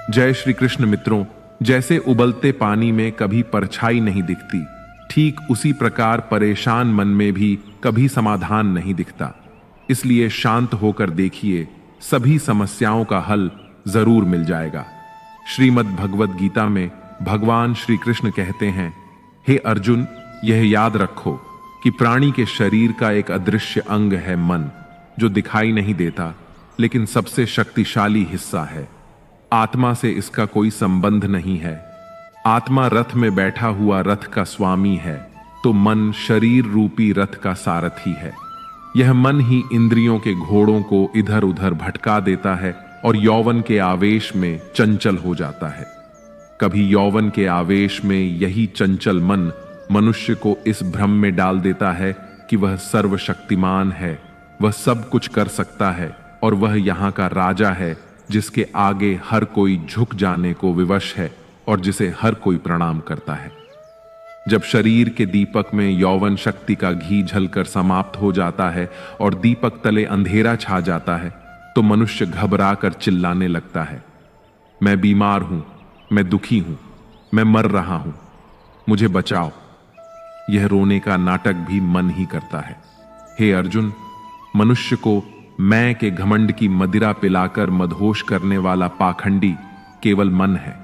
जय श्री कृष्ण मित्रों, जैसे उबलते पानी में कभी परछाई नहीं दिखती, ठीक उसी प्रकार परेशान मन में भी कभी समाधान नहीं दिखता। इसलिए शांत होकर देखिए, सभी समस्याओं का हल जरूर मिल जाएगा। श्रीमद् भगवद गीता में भगवान श्री कृष्ण कहते हैं, हे अर्जुन, यह याद रखो कि प्राणी के शरीर का एक अदृश्य अंग है मन, जो दिखाई नहीं देता लेकिन सबसे शक्तिशाली हिस्सा है। आत्मा से इसका कोई संबंध नहीं है। आत्मा रथ में बैठा हुआ रथ का स्वामी है, तो मन शरीर रूपी रथ का सारथी है। यह मन ही इंद्रियों के घोड़ों को इधर उधर भटका देता है और यौवन के आवेश में चंचल हो जाता है। कभी यौवन के आवेश में यही चंचल मन मनुष्य को इस भ्रम में डाल देता है कि वह सर्वशक्तिमान है, वह सब कुछ कर सकता है और वह यहाँ का राजा है, जिसके आगे हर कोई झुक जाने को विवश है और जिसे हर कोई प्रणाम करता है। जब शरीर के दीपक में यौवन शक्ति का घी झलकर समाप्त हो जाता है और दीपक तले अंधेरा छा जाता है, तो मनुष्य घबरा कर चिल्लाने लगता है, मैं बीमार हूं, मैं दुखी हूं, मैं मर रहा हूं, मुझे बचाओ। यह रोने का नाटक भी मन ही करता है। हे अर्जुन, मनुष्य को मैं के घमंड की मदिरा पिलाकर मदहोश करने वाला पाखंडी केवल मन है।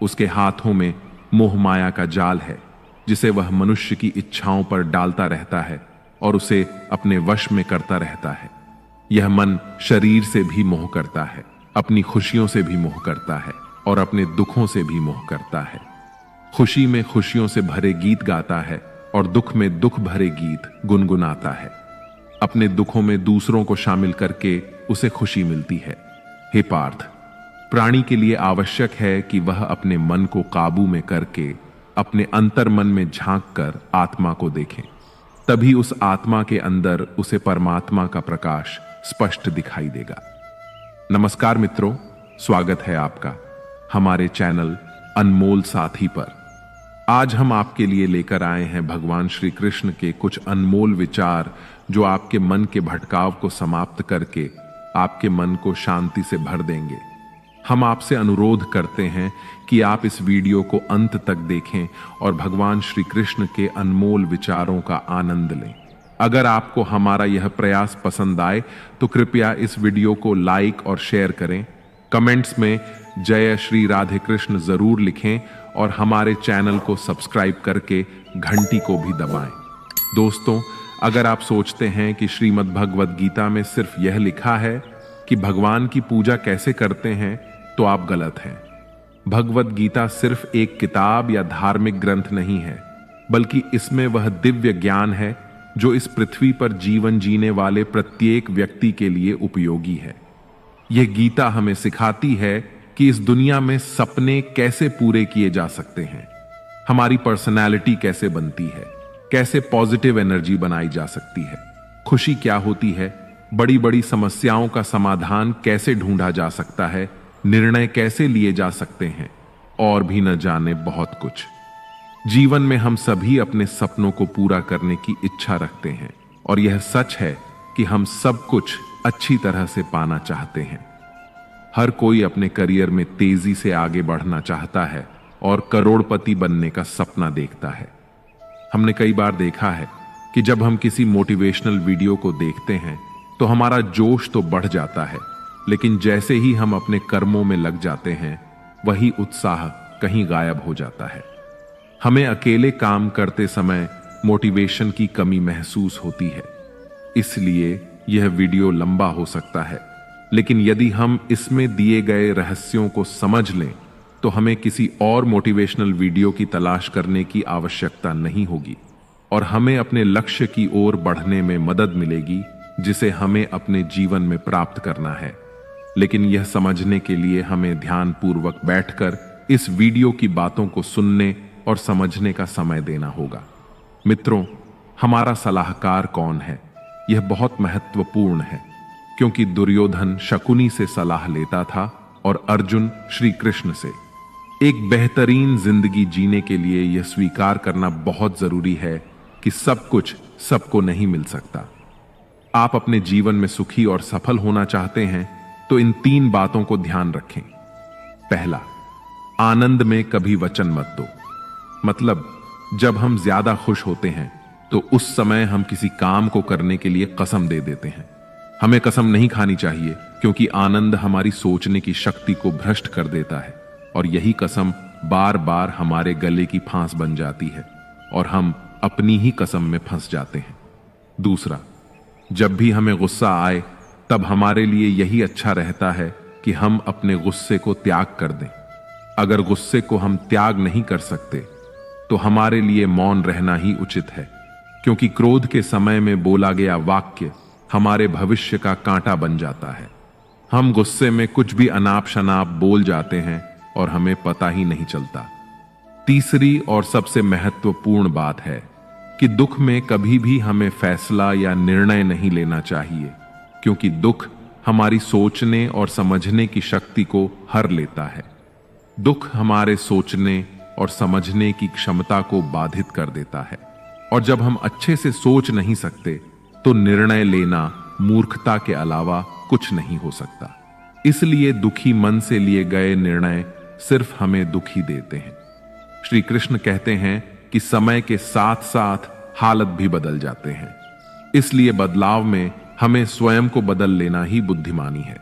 उसके हाथों में मोह माया का जाल है, जिसे वह मनुष्य की इच्छाओं पर डालता रहता है और उसे अपने वश में करता रहता है। यह मन शरीर से भी मोह करता है, अपनी खुशियों से भी मोह करता है और अपने दुखों से भी मोह करता है। खुशी में खुशियों से भरे गीत गाता है और दुख में दुख भरे गीत गुनगुनाता है। अपने दुखों में दूसरों को शामिल करके उसे खुशी मिलती है। हे पार्थ, प्राणी के लिए आवश्यक है कि वह अपने मन को काबू में करके अपने अंतर मन में झांक कर आत्मा को देखे। तभी उस आत्मा के अंदर उसे परमात्मा का प्रकाश स्पष्ट दिखाई देगा। नमस्कार मित्रों, स्वागत है आपका हमारे चैनल अनमोल साथी पर। आज हम आपके लिए लेकर आए हैं भगवान श्री कृष्ण के कुछ अनमोल विचार, जो आपके मन के भटकाव को समाप्त करके आपके मन को शांति से भर देंगे। हम आपसे अनुरोध करते हैं कि आप इस वीडियो को अंत तक देखें और भगवान श्री कृष्ण के अनमोल विचारों का आनंद लें। अगर आपको हमारा यह प्रयास पसंद आए तो कृपया इस वीडियो को लाइक और शेयर करें। कमेंट्स में जय श्री राधे कृष्ण जरूर लिखें और हमारे चैनल को सब्सक्राइब करके घंटी को भी दबाएं। दोस्तों, अगर आप सोचते हैं कि श्रीमद् भगवद गीता में सिर्फ यह लिखा है कि भगवान की पूजा कैसे करते हैं, तो आप गलत हैं। भगवद गीता सिर्फ एक किताब या धार्मिक ग्रंथ नहीं है, बल्कि इसमें वह दिव्य ज्ञान है जो इस पृथ्वी पर जीवन जीने वाले प्रत्येक व्यक्ति के लिए उपयोगी है। यह गीता हमें सिखाती है कि इस दुनिया में सपने कैसे पूरे किए जा सकते हैं, हमारी पर्सनैलिटी कैसे बनती है, कैसे पॉजिटिव एनर्जी बनाई जा सकती है, खुशी क्या होती है, बड़ी बड़ी समस्याओं का समाधान कैसे ढूंढा जा सकता है, निर्णय कैसे लिए जा सकते हैं, और भी न जाने बहुत कुछ। जीवन में हम सभी अपने सपनों को पूरा करने की इच्छा रखते हैं और यह सच है कि हम सब कुछ अच्छी तरह से पाना चाहते हैं। हर कोई अपने करियर में तेजी से आगे बढ़ना चाहता है और करोड़पति बनने का सपना देखता है। हमने कई बार देखा है कि जब हम किसी मोटिवेशनल वीडियो को देखते हैं तो हमारा जोश तो बढ़ जाता है, लेकिन जैसे ही हम अपने कर्मों में लग जाते हैं, वही उत्साह कहीं गायब हो जाता है। हमें अकेले काम करते समय मोटिवेशन की कमी महसूस होती है। इसलिए यह वीडियो लंबा हो सकता है, लेकिन यदि हम इसमें दिए गए रहस्यों को समझ लें तो हमें किसी और मोटिवेशनल वीडियो की तलाश करने की आवश्यकता नहीं होगी और हमें अपने लक्ष्य की ओर बढ़ने में मदद मिलेगी, जिसे हमें अपने जीवन में प्राप्त करना है। लेकिन यह समझने के लिए हमें ध्यानपूर्वक बैठकर इस वीडियो की बातों को सुनने और समझने का समय देना होगा। मित्रों, हमारा सलाहकार कौन है, यह बहुत महत्वपूर्ण है, क्योंकि दुर्योधन शकुनी से सलाह लेता था और अर्जुन श्री कृष्ण से। एक बेहतरीन जिंदगी जीने के लिए यह स्वीकार करना बहुत जरूरी है कि सब कुछ सबको नहीं मिल सकता। आप अपने जीवन में सुखी और सफल होना चाहते हैं तो इन 3 बातों को ध्यान रखें। पहला, आनंद में कभी वचन मत दो। मतलब जब हम ज्यादा खुश होते हैं तो उस समय हम किसी काम को करने के लिए कसम दे देते हैं। हमें कसम नहीं खानी चाहिए, क्योंकि आनंद हमारी सोचने की शक्ति को भ्रष्ट कर देता है और यही कसम बार बार हमारे गले की फांस बन जाती है और हम अपनी ही कसम में फंस जाते हैं। दूसरा, जब भी हमें गुस्सा आए तब हमारे लिए यही अच्छा रहता है कि हम अपने गुस्से को त्याग कर दें। अगर गुस्से को हम त्याग नहीं कर सकते तो हमारे लिए मौन रहना ही उचित है, क्योंकि क्रोध के समय में बोला गया वाक्य हमारे भविष्य का कांटा बन जाता है। हम गुस्से में कुछ भी अनाप शनाप बोल जाते हैं और हमें पता ही नहीं चलता। तीसरी और सबसे महत्वपूर्ण बात है कि दुख में कभी भी हमें फैसला या निर्णय नहीं लेना चाहिए, क्योंकि दुख हमारी सोचने और समझने की शक्ति को हर लेता है। दुख हमारे सोचने और समझने की क्षमता को बाधित कर देता है, और जब हम अच्छे से सोच नहीं सकते तो निर्णय लेना मूर्खता के अलावा कुछ नहीं हो सकता। इसलिए दुखी मन से लिए गए निर्णय सिर्फ हमें दुखी देते हैं। श्री कृष्ण कहते हैं कि समय के साथ साथ हालत भी बदल जाते हैं, इसलिए बदलाव में हमें स्वयं को बदल लेना ही बुद्धिमानी है।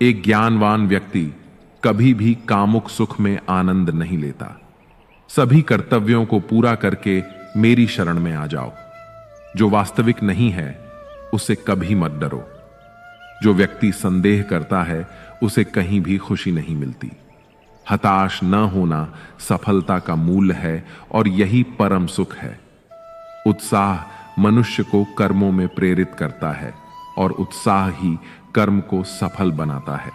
एक ज्ञानवान व्यक्ति कभी भी कामुक सुख में आनंद नहीं लेता। सभी कर्तव्यों को पूरा करके मेरी शरण में आ जाओ। जो वास्तविक नहीं है उसे कभी मत डरो। जो व्यक्ति संदेह करता है उसे कहीं भी खुशी नहीं मिलती। हताश न होना सफलता का मूल है और यही परम सुख है। उत्साह मनुष्य को कर्मों में प्रेरित करता है और उत्साह ही कर्म को सफल बनाता है।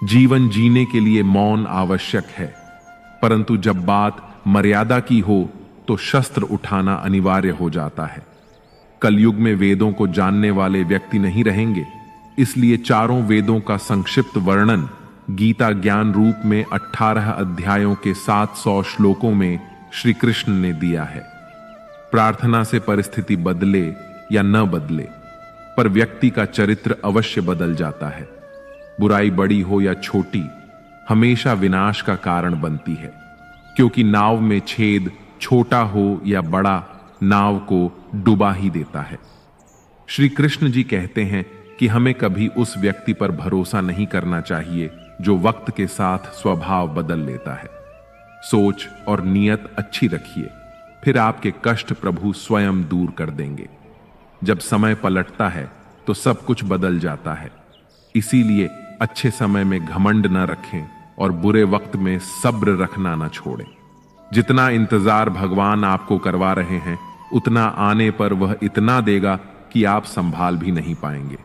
जीवन जीने के लिए मौन आवश्यक है, परंतु जब बात मर्यादा की हो तो शस्त्र उठाना अनिवार्य हो जाता है। कलयुग में वेदों को जानने वाले व्यक्ति नहीं रहेंगे, इसलिए चारों वेदों का संक्षिप्त वर्णन गीता ज्ञान रूप में 18 अध्यायों के 700 श्लोकों में श्री कृष्ण ने दिया है। प्रार्थना से परिस्थिति बदले या न बदले, पर व्यक्ति का चरित्र अवश्य बदल जाता है। बुराई बड़ी हो या छोटी, हमेशा विनाश का कारण बनती है, क्योंकि नाव में छेद छोटा हो या बड़ा नाव को डुबा ही देता है। श्री कृष्ण जी कहते हैं कि हमें कभी उस व्यक्ति पर भरोसा नहीं करना चाहिए जो वक्त के साथ स्वभाव बदल लेता है। सोच और नियत अच्छी रखिए, फिर आपके कष्ट प्रभु स्वयं दूर कर देंगे। जब समय पलटता है तो सब कुछ बदल जाता है। इसीलिए अच्छे समय में घमंड न रखें और बुरे वक्त में सब्र रखना न छोड़ें। जितना इंतजार भगवान आपको करवा रहे हैं, उतना आने पर वह इतना देगा कि आप संभाल भी नहीं पाएंगे।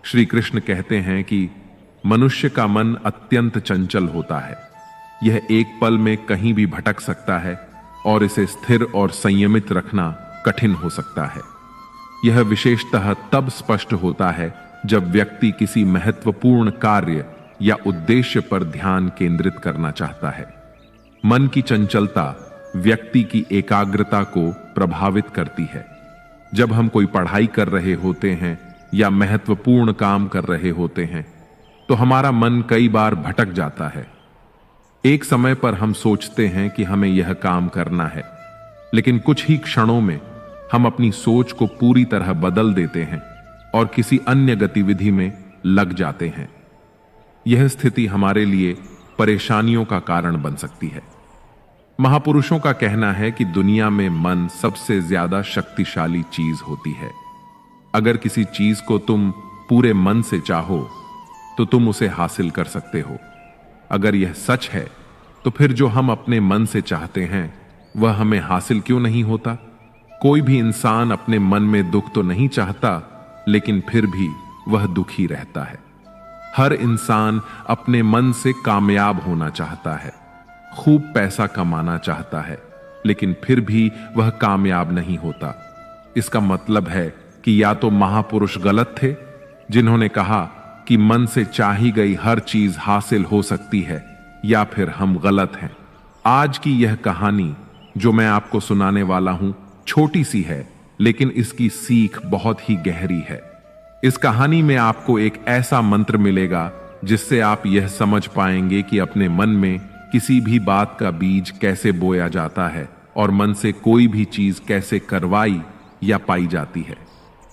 श्री कृष्ण कहते हैं कि मनुष्य का मन अत्यंत चंचल होता है। यह एक पल में कहीं भी भटक सकता है और इसे स्थिर और संयमित रखना कठिन हो सकता है। यह विशेषतः तब स्पष्ट होता है जब व्यक्ति किसी महत्वपूर्ण कार्य या उद्देश्य पर ध्यान केंद्रित करना चाहता है। मन की चंचलता व्यक्ति की एकाग्रता को प्रभावित करती है। जब हम कोई पढ़ाई कर रहे होते हैं या महत्वपूर्ण काम कर रहे होते हैं तो हमारा मन कई बार भटक जाता है। एक समय पर हम सोचते हैं कि हमें यह काम करना है, लेकिन कुछ ही क्षणों में हम अपनी सोच को पूरी तरह बदल देते हैं और किसी अन्य गतिविधि में लग जाते हैं। यह स्थिति हमारे लिए परेशानियों का कारण बन सकती है। महापुरुषों का कहना है कि दुनिया में मन सबसे ज्यादा शक्तिशाली चीज होती है। अगर किसी चीज को तुम पूरे मन से चाहो तो तुम उसे हासिल कर सकते हो। अगर यह सच है तो फिर जो हम अपने मन से चाहते हैं वह हमें हासिल क्यों नहीं होता? कोई भी इंसान अपने मन में दुख तो नहीं चाहता, लेकिन फिर भी वह दुखी रहता है। हर इंसान अपने मन से कामयाब होना चाहता है, खूब पैसा कमाना चाहता है, लेकिन फिर भी वह कामयाब नहीं होता। इसका मतलब है कि या तो महापुरुष गलत थे जिन्होंने कहा कि मन से चाही गई हर चीज हासिल हो सकती है, या फिर हम गलत हैं। आज की यह कहानी जो मैं आपको सुनाने वाला हूं छोटी सी है, लेकिन इसकी सीख बहुत ही गहरी है। इस कहानी में आपको एक ऐसा मंत्र मिलेगा जिससे आप यह समझ पाएंगे कि अपने मन में किसी भी बात का बीज कैसे बोया जाता है और मन से कोई भी चीज कैसे करवाई या पाई जाती है।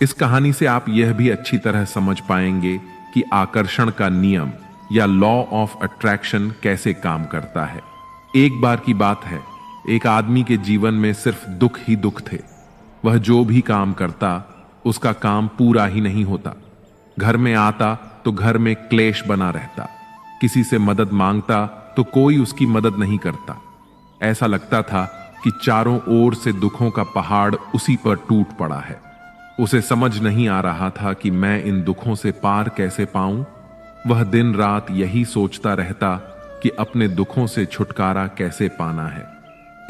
इस कहानी से आप यह भी अच्छी तरह समझ पाएंगे कि आकर्षण का नियम या लॉ ऑफ अट्रैक्शन कैसे काम करता है। एक बार की बात है, एक आदमी के जीवन में सिर्फ दुख ही दुख थे। वह जो भी काम करता उसका काम पूरा ही नहीं होता। घर में आता तो घर में क्लेश बना रहता, किसी से मदद मांगता तो कोई उसकी मदद नहीं करता। ऐसा लगता था कि चारों ओर से दुखों का पहाड़ उसी पर टूट पड़ा है। उसे समझ नहीं आ रहा था कि मैं इन दुखों से पार कैसे पाऊं। वह दिन रात यही सोचता रहता कि अपने दुखों से छुटकारा कैसे पाना है।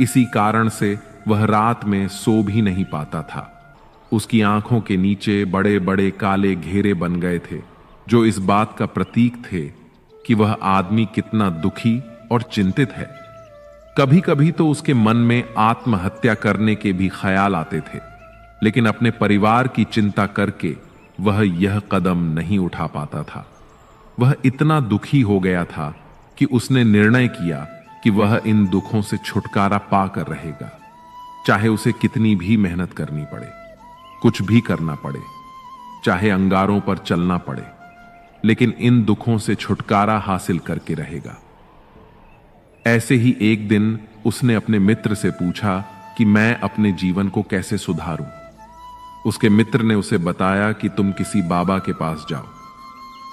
इसी कारण से वह रात में सो भी नहीं पाता था। उसकी आंखों के नीचे बड़े बड़े काले घेरे बन गए थे, जो इस बात का प्रतीक थे कि वह आदमी कितना दुखी और चिंतित है। कभी कभी तो उसके मन में आत्महत्या करने के भी ख्याल आते थे, लेकिन अपने परिवार की चिंता करके वह यह कदम नहीं उठा पाता था। वह इतना दुखी हो गया था कि उसने निर्णय किया कि वह इन दुखों से छुटकारा पाकर रहेगा, चाहे उसे कितनी भी मेहनत करनी पड़े, कुछ भी करना पड़े, चाहे अंगारों पर चलना पड़े, लेकिन इन दुखों से छुटकारा हासिल करके रहेगा। ऐसे ही एक दिन उसने अपने मित्र से पूछा कि मैं अपने जीवन को कैसे सुधारूं। उसके मित्र ने उसे बताया कि तुम किसी बाबा के पास जाओ।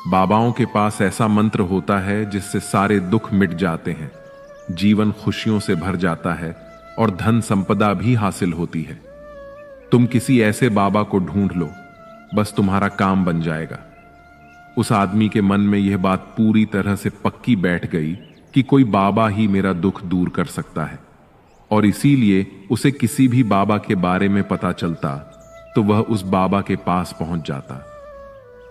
बाबाओं के पास ऐसा मंत्र होता है जिससे सारे दुख मिट जाते हैं, जीवन खुशियों से भर जाता है और धन संपदा भी हासिल होती है। तुम किसी ऐसे बाबा को ढूंढ लो, बस तुम्हारा काम बन जाएगा। उस आदमी के मन में यह बात पूरी तरह से पक्की बैठ गई कि कोई बाबा ही मेरा दुख दूर कर सकता है, और इसीलिए उसे किसी भी बाबा के बारे में पता चलता तो वह उस बाबा के पास पहुंच जाता।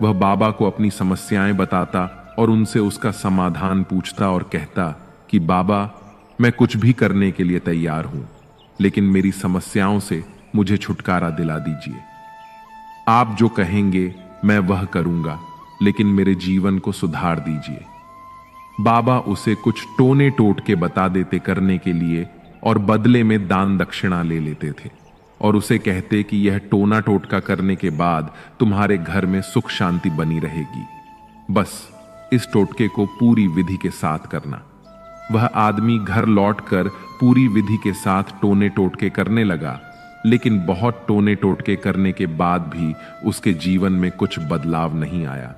वह बाबा को अपनी समस्याएं बताता और उनसे उसका समाधान पूछता और कहता कि बाबा, मैं कुछ भी करने के लिए तैयार हूं, लेकिन मेरी समस्याओं से मुझे छुटकारा दिला दीजिए। आप जो कहेंगे मैं वह करूंगा, लेकिन मेरे जीवन को सुधार दीजिए। बाबा उसे कुछ टोने टोटके बता देते करने के लिए और बदले में दान दक्षिणा ले लेते थे, और उसे कहते कि यह टोना टोटका करने के बाद तुम्हारे घर में सुख शांति बनी रहेगी, बस इस टोटके को पूरी विधि के साथ करना। वह आदमी घर लौटकर पूरी विधि के साथ टोने टोटके करने लगा, लेकिन बहुत टोने टोटके करने के बाद भी उसके जीवन में कुछ बदलाव नहीं आया।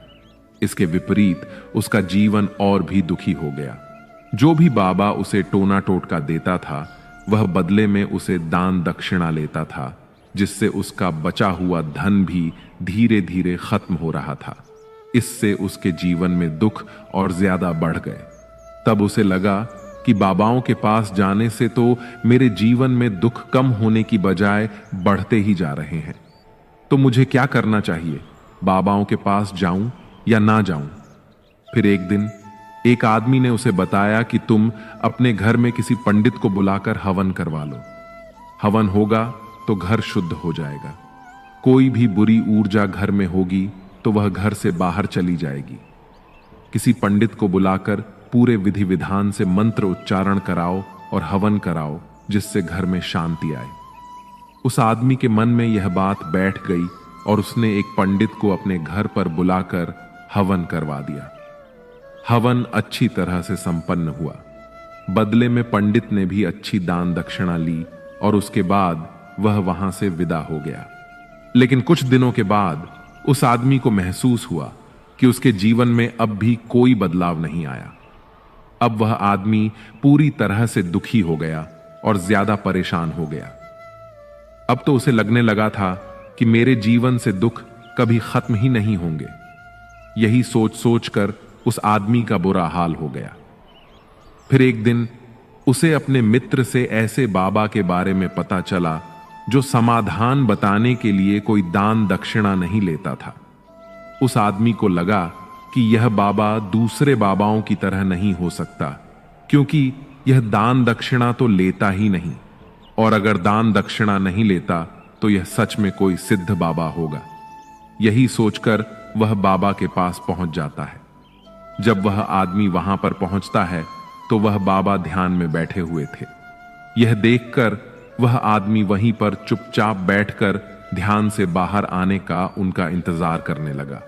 इसके विपरीत उसका जीवन और भी दुखी हो गया। जो भी बाबा उसे टोना टोटका देता था, वह बदले में उसे दान दक्षिणा लेता था, जिससे उसका बचा हुआ धन भी धीरे धीरे खत्म हो रहा था। इससे उसके जीवन में दुख और ज्यादा बढ़ गए। तब उसे लगा कि बाबाओं के पास जाने से तो मेरे जीवन में दुख कम होने की बजाय बढ़ते ही जा रहे हैं। तो मुझे क्या करना चाहिए? बाबाओं के पास जाऊं या ना जाऊं? फिर एक दिन एक आदमी ने उसे बताया कि तुम अपने घर में किसी पंडित को बुलाकर हवन करवा लो। हवन होगा तो घर शुद्ध हो जाएगा। कोई भी बुरी ऊर्जा घर में होगी तो वह घर से बाहर चली जाएगी। किसी पंडित को बुलाकर पूरे विधि विधान से मंत्र उच्चारण कराओ और हवन कराओ, जिससे घर में शांति आए। उस आदमी के मन में यह बात बैठ गई और उसने एक पंडित को अपने घर पर बुलाकर हवन करवा दिया। हवन अच्छी तरह से संपन्न हुआ। बदले में पंडित ने भी अच्छी दान दक्षिणा ली और उसके बाद वह वहां से विदा हो गया। लेकिन कुछ दिनों के बाद उस आदमी को महसूस हुआ कि उसके जीवन में अब भी कोई बदलाव नहीं आया। अब वह आदमी पूरी तरह से दुखी हो गया और ज्यादा परेशान हो गया। अब तो उसे लगने लगा था कि मेरे जीवन से दुख कभी खत्म ही नहीं होंगे। यही सोच सोचकर उस आदमी का बुरा हाल हो गया। फिर एक दिन उसे अपने मित्र से ऐसे बाबा के बारे में पता चला जो समाधान बताने के लिए कोई दान दक्षिणा नहीं लेता था। उस आदमी को लगा कि यह बाबा दूसरे बाबाओं की तरह नहीं हो सकता, क्योंकि यह दान दक्षिणा तो लेता ही नहीं, और अगर दान दक्षिणा नहीं लेता तो यह सच में कोई सिद्ध बाबा होगा। यही सोचकर वह बाबा के पास पहुंच जाता है। जब वह आदमी वहां पर पहुंचता है तो वह बाबा ध्यान में बैठे हुए थे। यह देखकर वह आदमी वहीं पर चुपचाप बैठकर ध्यान से बाहर आने का उनका इंतजार करने लगा।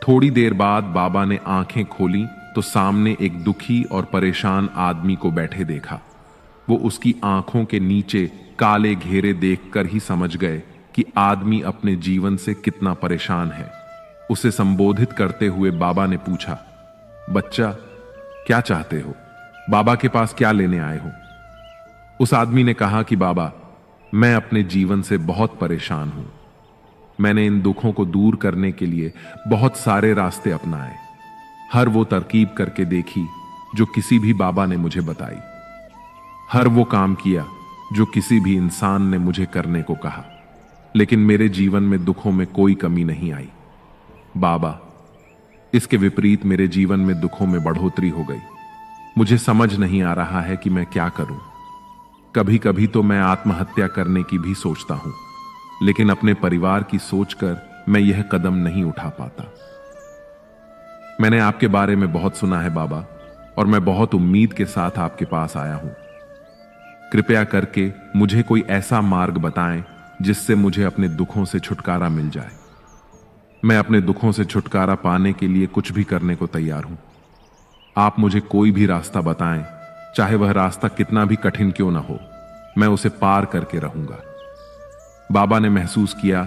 थोड़ी देर बाद बाबा ने आंखें खोली तो सामने एक दुखी और परेशान आदमी को बैठे देखा। वो उसकी आंखों के नीचे काले घेरे देखकर ही समझ गए कि आदमी अपने जीवन से कितना परेशान है। उसे संबोधित करते हुए बाबा ने पूछा, बच्चा क्या चाहते हो? बाबा के पास क्या लेने आए हो? उस आदमी ने कहा कि बाबा, मैं अपने जीवन से बहुत परेशान हूं। मैंने इन दुखों को दूर करने के लिए बहुत सारे रास्ते अपनाए, हर वो तरकीब करके देखी जो किसी भी बाबा ने मुझे बताई, हर वो काम किया जो किसी भी इंसान ने मुझे करने को कहा, लेकिन मेरे जीवन में दुखों में कोई कमी नहीं आई। बाबा, इसके विपरीत मेरे जीवन में दुखों में बढ़ोतरी हो गई। मुझे समझ नहीं आ रहा है कि मैं क्या करूं। कभी कभी तो मैं आत्महत्या करने की भी सोचता हूं, लेकिन अपने परिवार की सोचकर मैं यह कदम नहीं उठा पाता। मैंने आपके बारे में बहुत सुना है बाबा, और मैं बहुत उम्मीद के साथ आपके पास आया हूं। कृपया करके मुझे कोई ऐसा मार्ग बताएं जिससे मुझे अपने दुखों से छुटकारा मिल जाए। मैं अपने दुखों से छुटकारा पाने के लिए कुछ भी करने को तैयार हूं। आप मुझे कोई भी रास्ता बताएं, चाहे वह रास्ता कितना भी कठिन क्यों ना हो, मैं उसे पार करके रहूंगा। बाबा ने महसूस किया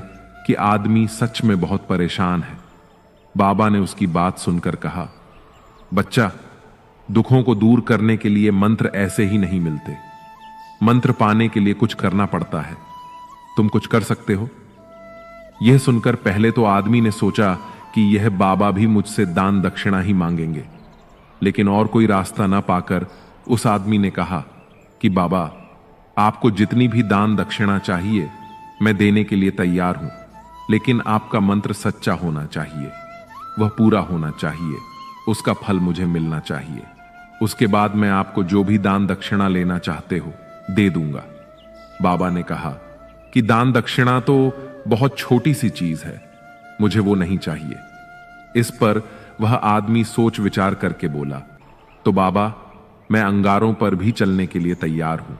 कि आदमी सच में बहुत परेशान है। बाबा ने उसकी बात सुनकर कहा, बच्चा, दुखों को दूर करने के लिए मंत्र ऐसे ही नहीं मिलते। मंत्र पाने के लिए कुछ करना पड़ता है। तुम कुछ कर सकते हो? यह सुनकर पहले तो आदमी ने सोचा कि यह बाबा भी मुझसे दान दक्षिणा ही मांगेंगे, लेकिन और कोई रास्ता न पाकर उस आदमी ने कहा कि बाबा, आपको जितनी भी दान दक्षिणा चाहिए मैं देने के लिए तैयार हूं, लेकिन आपका मंत्र सच्चा होना चाहिए, वह पूरा होना चाहिए, उसका फल मुझे मिलना चाहिए। उसके बाद मैं आपको जो भी दान दक्षिणा लेना चाहते हो दे दूंगा। बाबा ने कहा कि दान दक्षिणा तो बहुत छोटी सी चीज है, मुझे वो नहीं चाहिए। इस पर वह आदमी सोच विचार करके बोला, तो बाबा, मैं अंगारों पर भी चलने के लिए तैयार हूं,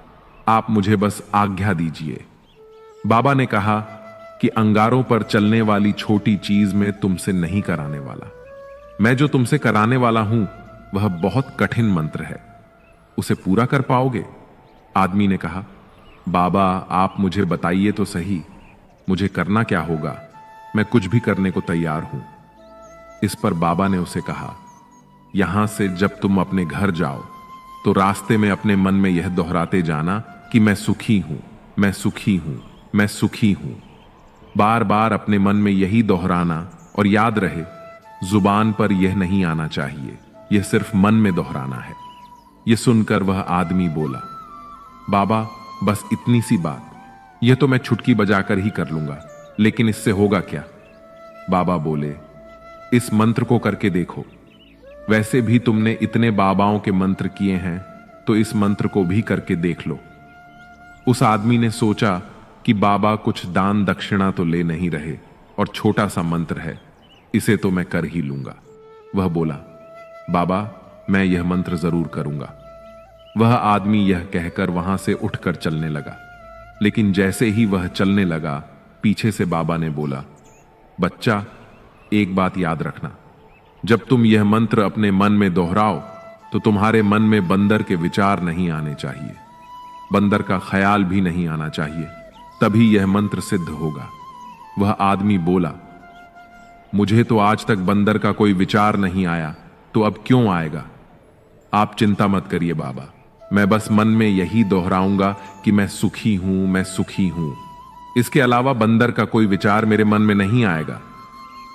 आप मुझे बस आज्ञा दीजिए। बाबा ने कहा कि अंगारों पर चलने वाली छोटी चीज में तुमसे नहीं कराने वाला। मैं जो तुमसे कराने वाला हूं वह बहुत कठिन मंत्र है, उसे पूरा कर पाओगे? आदमी ने कहा, बाबा, आप मुझे बताइए तो सही, मुझे करना क्या होगा? मैं कुछ भी करने को तैयार हूं। इस पर बाबा ने उसे कहा, यहां से जब तुम अपने घर जाओ तो रास्ते में अपने मन में यह दोहराते जाना कि मैं सुखी हूं, मैं सुखी हूं, मैं सुखी हूं। बार बार अपने मन में यही दोहराना, और याद रहे, जुबान पर यह नहीं आना चाहिए, यह सिर्फ मन में दोहराना है। यह सुनकर वह आदमी बोला, बाबा, बस इतनी सी बात, यह तो मैं छुटकी बजाकर ही कर लूंगा, लेकिन इससे होगा क्या? बाबा बोले, इस मंत्र को करके देखो। वैसे भी तुमने इतने बाबाओं के मंत्र किए हैं, तो इस मंत्र को भी करके देख लो। उस आदमी ने सोचा कि बाबा कुछ दान दक्षिणा तो ले नहीं रहे, और छोटा सा मंत्र है, इसे तो मैं कर ही लूंगा। वह बोला, बाबा, मैं यह मंत्र जरूर करूंगा। वह आदमी यह कहकर वहां से उठकर चलने लगा, लेकिन जैसे ही वह चलने लगा, पीछे से बाबा ने बोला, बच्चा, एक बात याद रखना, जब तुम यह मंत्र अपने मन में दोहराओ तो तुम्हारे मन में बंदर के विचार नहीं आने चाहिए, बंदर का ख्याल भी नहीं आना चाहिए, तभी यह मंत्र सिद्ध होगा। वह आदमी बोला, मुझे तो आज तक बंदर का कोई विचार नहीं आया, तो अब क्यों आएगा? आप चिंता मत करिए बाबा, मैं बस मन में यही दोहराऊंगा कि मैं सुखी हूं, मैं सुखी हूं। इसके अलावा बंदर का कोई विचार मेरे मन में नहीं आएगा।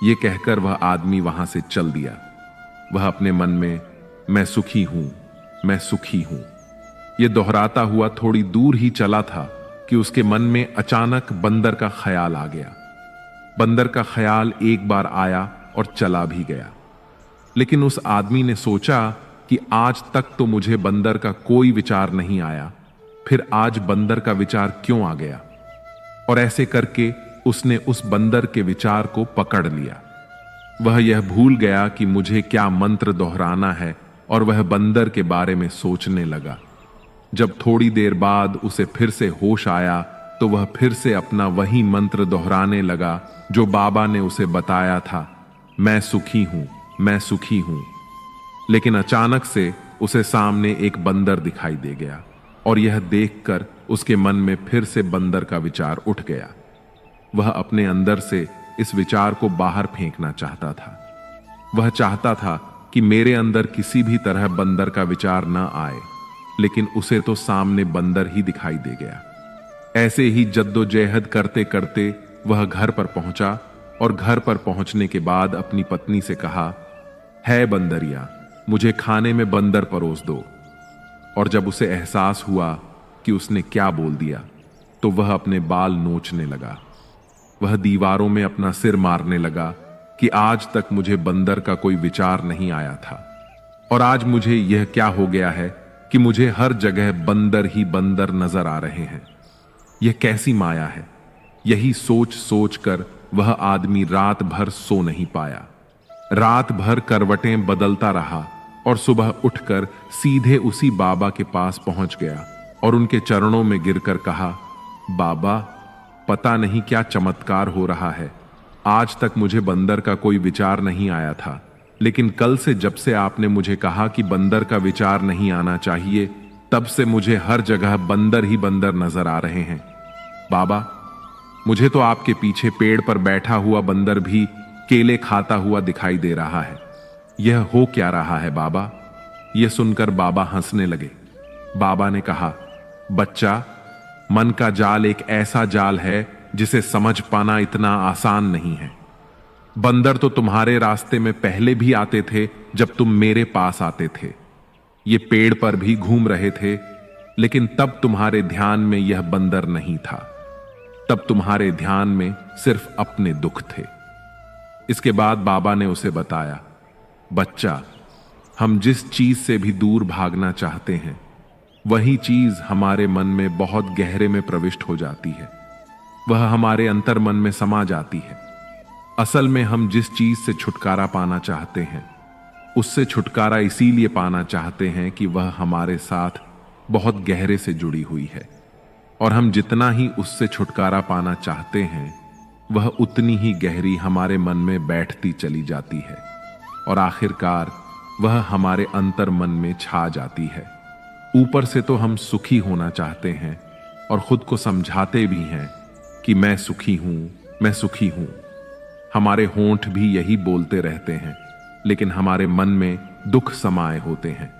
यह कहकर वह आदमी वहां से चल दिया। वह अपने मन में मैं सुखी हूं, मैं सुखी हूं, यह दोहराता हुआ थोड़ी दूर ही चला था कि उसके मन में अचानक बंदर का ख्याल आ गया। बंदर का ख्याल एक बार आया और चला भी गया, लेकिन उस आदमी ने सोचा कि आज तक तो मुझे बंदर का कोई विचार नहीं आया, फिर आज बंदर का विचार क्यों आ गया? और ऐसे करके उसने उस बंदर के विचार को पकड़ लिया। वह यह भूल गया कि मुझे क्या मंत्र दोहराना है और वह बंदर के बारे में सोचने लगा। जब थोड़ी देर बाद उसे फिर से होश आया तो वह फिर से अपना वही मंत्र दोहराने लगा जो बाबा ने उसे बताया था, मैं सुखी हूं, मैं सुखी हूं। लेकिन अचानक से उसे सामने एक बंदर दिखाई दे गया और यह देखकर उसके मन में फिर से बंदर का विचार उठ गया। वह अपने अंदर से इस विचार को बाहर फेंकना चाहता था। वह चाहता था कि मेरे अंदर किसी भी तरह बंदर का विचार न आए, लेकिन उसे तो सामने बंदर ही दिखाई दे गया। ऐसे ही जद्दोजहद करते करते वह घर पर पहुंचा और घर पर पहुंचने के बाद अपनी पत्नी से कहा, है बंदरिया, मुझे खाने में बंदर परोस दो। और जब उसे एहसास हुआ कि उसने क्या बोल दिया तो वह अपने बाल नोचने लगा। वह दीवारों में अपना सिर मारने लगा कि आज तक मुझे बंदर का कोई विचार नहीं आया था और आज मुझे यह क्या हो गया है कि मुझे हर जगह बंदर ही बंदर नजर आ रहे हैं। यह कैसी माया है। यही सोच सोच कर वह आदमी रात भर सो नहीं पाया। रात भर करवटें बदलता रहा और सुबह उठकर सीधे उसी बाबा के पास पहुंच गया और उनके चरणों में गिरकर कहा, बाबा, पता नहीं क्या चमत्कार हो रहा है। आज तक मुझे बंदर का कोई विचार नहीं आया था, लेकिन कल से जब से आपने मुझे कहा कि बंदर का विचार नहीं आना चाहिए, तब से मुझे हर जगह बंदर ही बंदर नजर आ रहे हैं। बाबा, मुझे तो आपके पीछे पेड़ पर बैठा हुआ बंदर भी केले खाता हुआ दिखाई दे रहा है। यह हो क्या रहा है बाबा? यह सुनकर बाबा हंसने लगे। बाबा ने कहा, बच्चा, मन का जाल एक ऐसा जाल है जिसे समझ पाना इतना आसान नहीं है। बंदर तो तुम्हारे रास्ते में पहले भी आते थे जब तुम मेरे पास आते थे। ये पेड़ पर भी घूम रहे थे, लेकिन तब तुम्हारे ध्यान में यह बंदर नहीं था। तब तुम्हारे ध्यान में सिर्फ अपने दुख थे। इसके बाद बाबा ने उसे बताया, बच्चा, हम जिस चीज से भी दूर भागना चाहते हैं वही चीज हमारे मन में बहुत गहरे में प्रविष्ट हो जाती है। वह हमारे अंतर मन में समा जाती है। असल में हम जिस चीज से छुटकारा पाना चाहते हैं उससे छुटकारा इसीलिए पाना चाहते हैं कि वह हमारे साथ बहुत गहरे से जुड़ी हुई है, और हम जितना ही उससे छुटकारा पाना चाहते हैं वह उतनी ही गहरी हमारे मन में बैठती चली जाती है और आखिरकार वह हमारे अंतर मन में छा जाती है। ऊपर से तो हम सुखी होना चाहते हैं और खुद को समझाते भी हैं कि मैं सुखी हूं, मैं सुखी हूं। हमारे होंठ भी यही बोलते रहते हैं, लेकिन हमारे मन में दुख समाये होते हैं।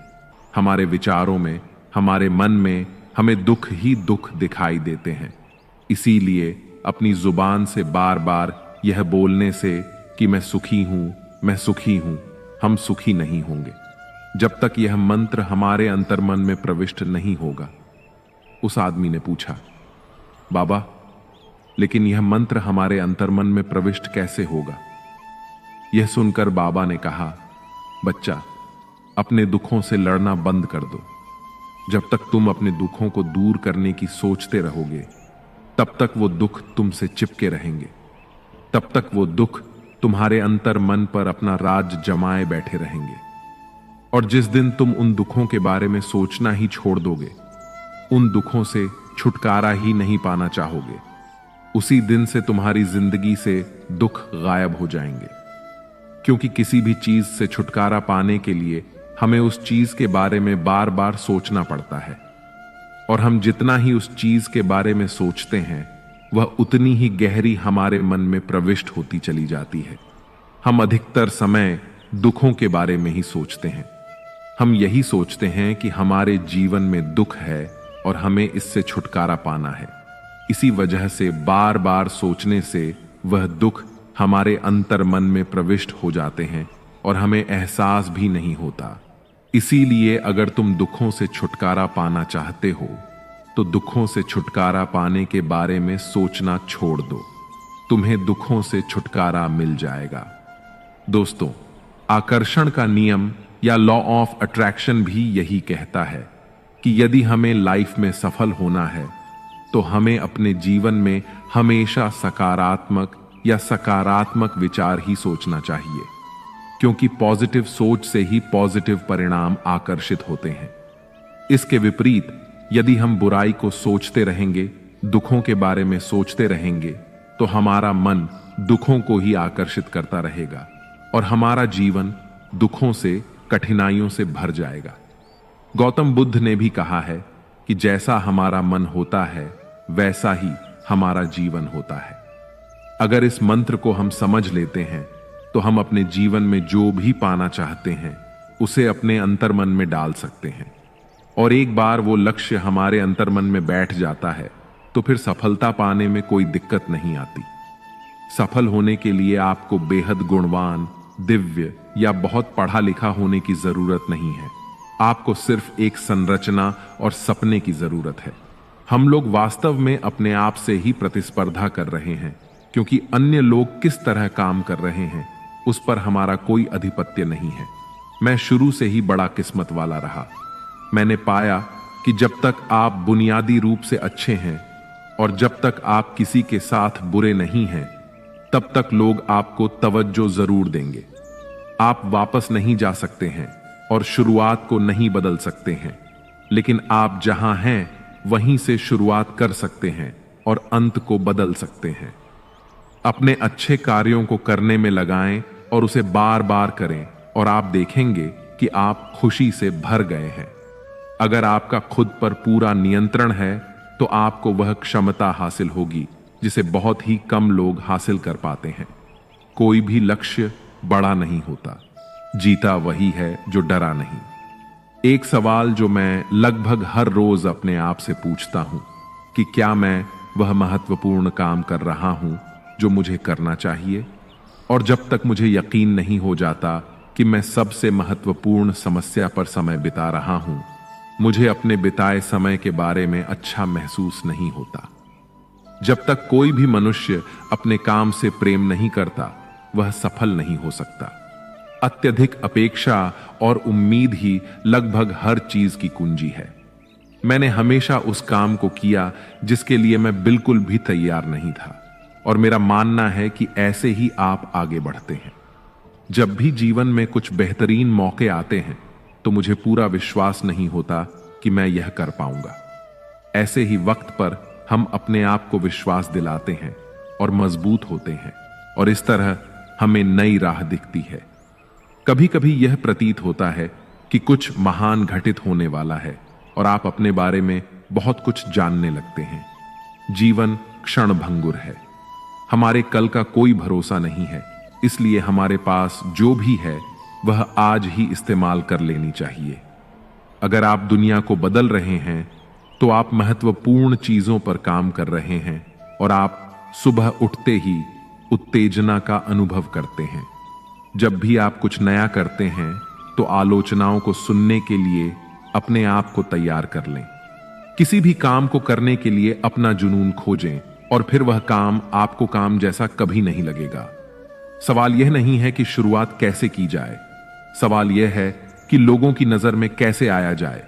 हमारे विचारों में, हमारे मन में हमें दुख ही दुख दिखाई देते हैं। इसीलिए अपनी जुबान से बार बार यह बोलने से कि मैं सुखी हूं, मैं सुखी हूं, हम सुखी नहीं होंगे जब तक यह मंत्र हमारे अंतर्मन में प्रविष्ट नहीं होगा। उस आदमी ने पूछा, बाबा, लेकिन यह मंत्र हमारे अंतर्मन में प्रविष्ट कैसे होगा? यह सुनकर बाबा ने कहा, बच्चा, अपने दुखों से लड़ना बंद कर दो। जब तक तुम अपने दुखों को दूर करने की सोचते रहोगे तब तक वो दुख तुमसे चिपके रहेंगे। तब तक वो दुख तुम्हारे अंतर मन पर अपना राज जमाए बैठे रहेंगे। और जिस दिन तुम उन दुखों के बारे में सोचना ही छोड़ दोगे, उन दुखों से छुटकारा ही नहीं पाना चाहोगे, उसी दिन से तुम्हारी जिंदगी से दुख गायब हो जाएंगे। क्योंकि किसी भी चीज से छुटकारा पाने के लिए हमें उस चीज के बारे में बार बार सोचना पड़ता है, और हम जितना ही उस चीज के बारे में सोचते हैं वह उतनी ही गहरी हमारे मन में प्रविष्ट होती चली जाती है। हम अधिकतर समय दुखों के बारे में ही सोचते हैं। हम यही सोचते हैं कि हमारे जीवन में दुख है और हमें इससे छुटकारा पाना है। इसी वजह से बार बार सोचने से वह दुख हमारे अंतर मन में प्रविष्ट हो जाते हैं और हमें एहसास भी नहीं होता। इसीलिए अगर तुम दुखों से छुटकारा पाना चाहते हो तो दुखों से छुटकारा पाने के बारे में सोचना छोड़ दो। तुम्हें दुखों से छुटकारा मिल जाएगा। दोस्तों, आकर्षण का नियम या लॉ ऑफ अट्रैक्शन भी यही कहता है कि यदि हमें लाइफ में सफल होना है तो हमें अपने जीवन में हमेशा सकारात्मक या सकारात्मक विचार ही सोचना चाहिए, क्योंकि पॉजिटिव सोच से ही पॉजिटिव परिणाम आकर्षित होते हैं। इसके विपरीत यदि हम बुराई को सोचते रहेंगे, दुखों के बारे में सोचते रहेंगे, तो हमारा मन दुखों को ही आकर्षित करता रहेगा और हमारा जीवन दुखों से, कठिनाइयों से भर जाएगा। गौतम बुद्ध ने भी कहा है कि जैसा हमारा मन होता है वैसा ही हमारा जीवन होता है। अगर इस मंत्र को हम समझ लेते हैं तो हम अपने जीवन में जो भी पाना चाहते हैं उसे अपने अंतर्मन में डाल सकते हैं, और एक बार वो लक्ष्य हमारे अंतर्मन में बैठ जाता है तो फिर सफलता पाने में कोई दिक्कत नहीं आती। सफल होने के लिए आपको बेहद गुणवान, दिव्य या बहुत पढ़ा लिखा होने की जरूरत नहीं है। आपको सिर्फ एक संरचना और सपने की जरूरत है। हम लोग वास्तव में अपने आप से ही प्रतिस्पर्धा कर रहे हैं, क्योंकि अन्य लोग किस तरह काम कर रहे हैं उस पर हमारा कोई अधिपत्य नहीं है। मैं शुरू से ही बड़ा किस्मत वाला रहा। मैंने पाया कि जब तक आप बुनियादी रूप से अच्छे हैं और जब तक आप किसी के साथ बुरे नहीं हैं, तब तक लोग आपको तवज्जो जरूर देंगे। आप वापस नहीं जा सकते हैं और शुरुआत को नहीं बदल सकते हैं, लेकिन आप जहां हैं वहीं से शुरुआत कर सकते हैं और अंत को बदल सकते हैं। अपने अच्छे कार्यों को करने में लगाएं और उसे बार बार करें और आप देखेंगे कि आप खुशी से भर गए हैं। अगर आपका खुद पर पूरा नियंत्रण है तो आपको वह क्षमता हासिल होगी जिसे बहुत ही कम लोग हासिल कर पाते हैं। कोई भी लक्ष्य बड़ा नहीं होता, जीता वही है जो डरा नहीं। एक सवाल जो मैं लगभग हर रोज अपने आप से पूछता हूं कि क्या मैं वह महत्वपूर्ण काम कर रहा हूं जो मुझे करना चाहिए? और जब तक मुझे यकीन नहीं हो जाता कि मैं सबसे महत्वपूर्ण समस्या पर समय बिता रहा हूं, मुझे अपने बिताए समय के बारे में अच्छा महसूस नहीं होता। जब तक कोई भी मनुष्य अपने काम से प्रेम नहीं करता, वह सफल नहीं हो सकता। अत्यधिक अपेक्षा और उम्मीद ही लगभग हर चीज की कुंजी है। मैंने हमेशा उस काम को किया जिसके लिए मैं बिल्कुल भी तैयार नहीं था, और मेरा मानना है कि ऐसे ही आप आगे बढ़ते हैं। जब भी जीवन में कुछ बेहतरीन मौके आते हैं तो मुझे पूरा विश्वास नहीं होता कि मैं यह कर पाऊंगा। ऐसे ही वक्त पर हम अपने आप को विश्वास दिलाते हैं और मजबूत होते हैं, और इस तरह हमें नई राह दिखती है। कभी कभी यह प्रतीत होता है कि कुछ महान घटित होने वाला है और आप अपने बारे में बहुत कुछ जानने लगते हैं। जीवन क्षणभंगुर है, हमारे कल का कोई भरोसा नहीं है, इसलिए हमारे पास जो भी है वह आज ही इस्तेमाल कर लेनी चाहिए। अगर आप दुनिया को बदल रहे हैं तो आप महत्वपूर्ण चीजों पर काम कर रहे हैं, और आप सुबह उठते ही उत्तेजना का अनुभव करते हैं। जब भी आप कुछ नया करते हैं तो आलोचनाओं को सुनने के लिए अपने आप को तैयार कर लें। किसी भी काम को करने के लिए अपना जुनून खोजें, और फिर वह काम आपको काम जैसा कभी नहीं लगेगा। सवाल यह नहीं है कि शुरुआत कैसे की जाए, सवाल यह है कि लोगों की नजर में कैसे आया जाए।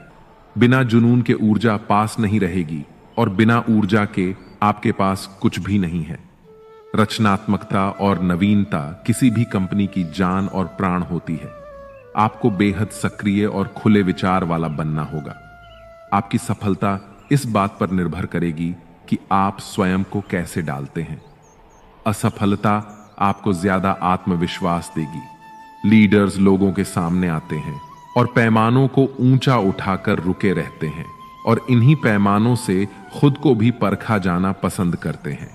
बिना जुनून के ऊर्जा पास नहीं रहेगी, और बिना ऊर्जा के आपके पास कुछ भी नहीं है। रचनात्मकता और नवीनता किसी भी कंपनी की जान और प्राण होती है। आपको बेहद सक्रिय और खुले विचार वाला बनना होगा। आपकी सफलता इस बात पर निर्भर करेगी कि आप स्वयं को कैसे डालते हैं। असफलता आपको ज्यादा आत्मविश्वास देगी। लीडर्स लोगों के सामने आते हैं और पैमानों को ऊंचा उठाकर रुके रहते हैं, और इन्हीं पैमानों से खुद को भी परखा जाना पसंद करते हैं।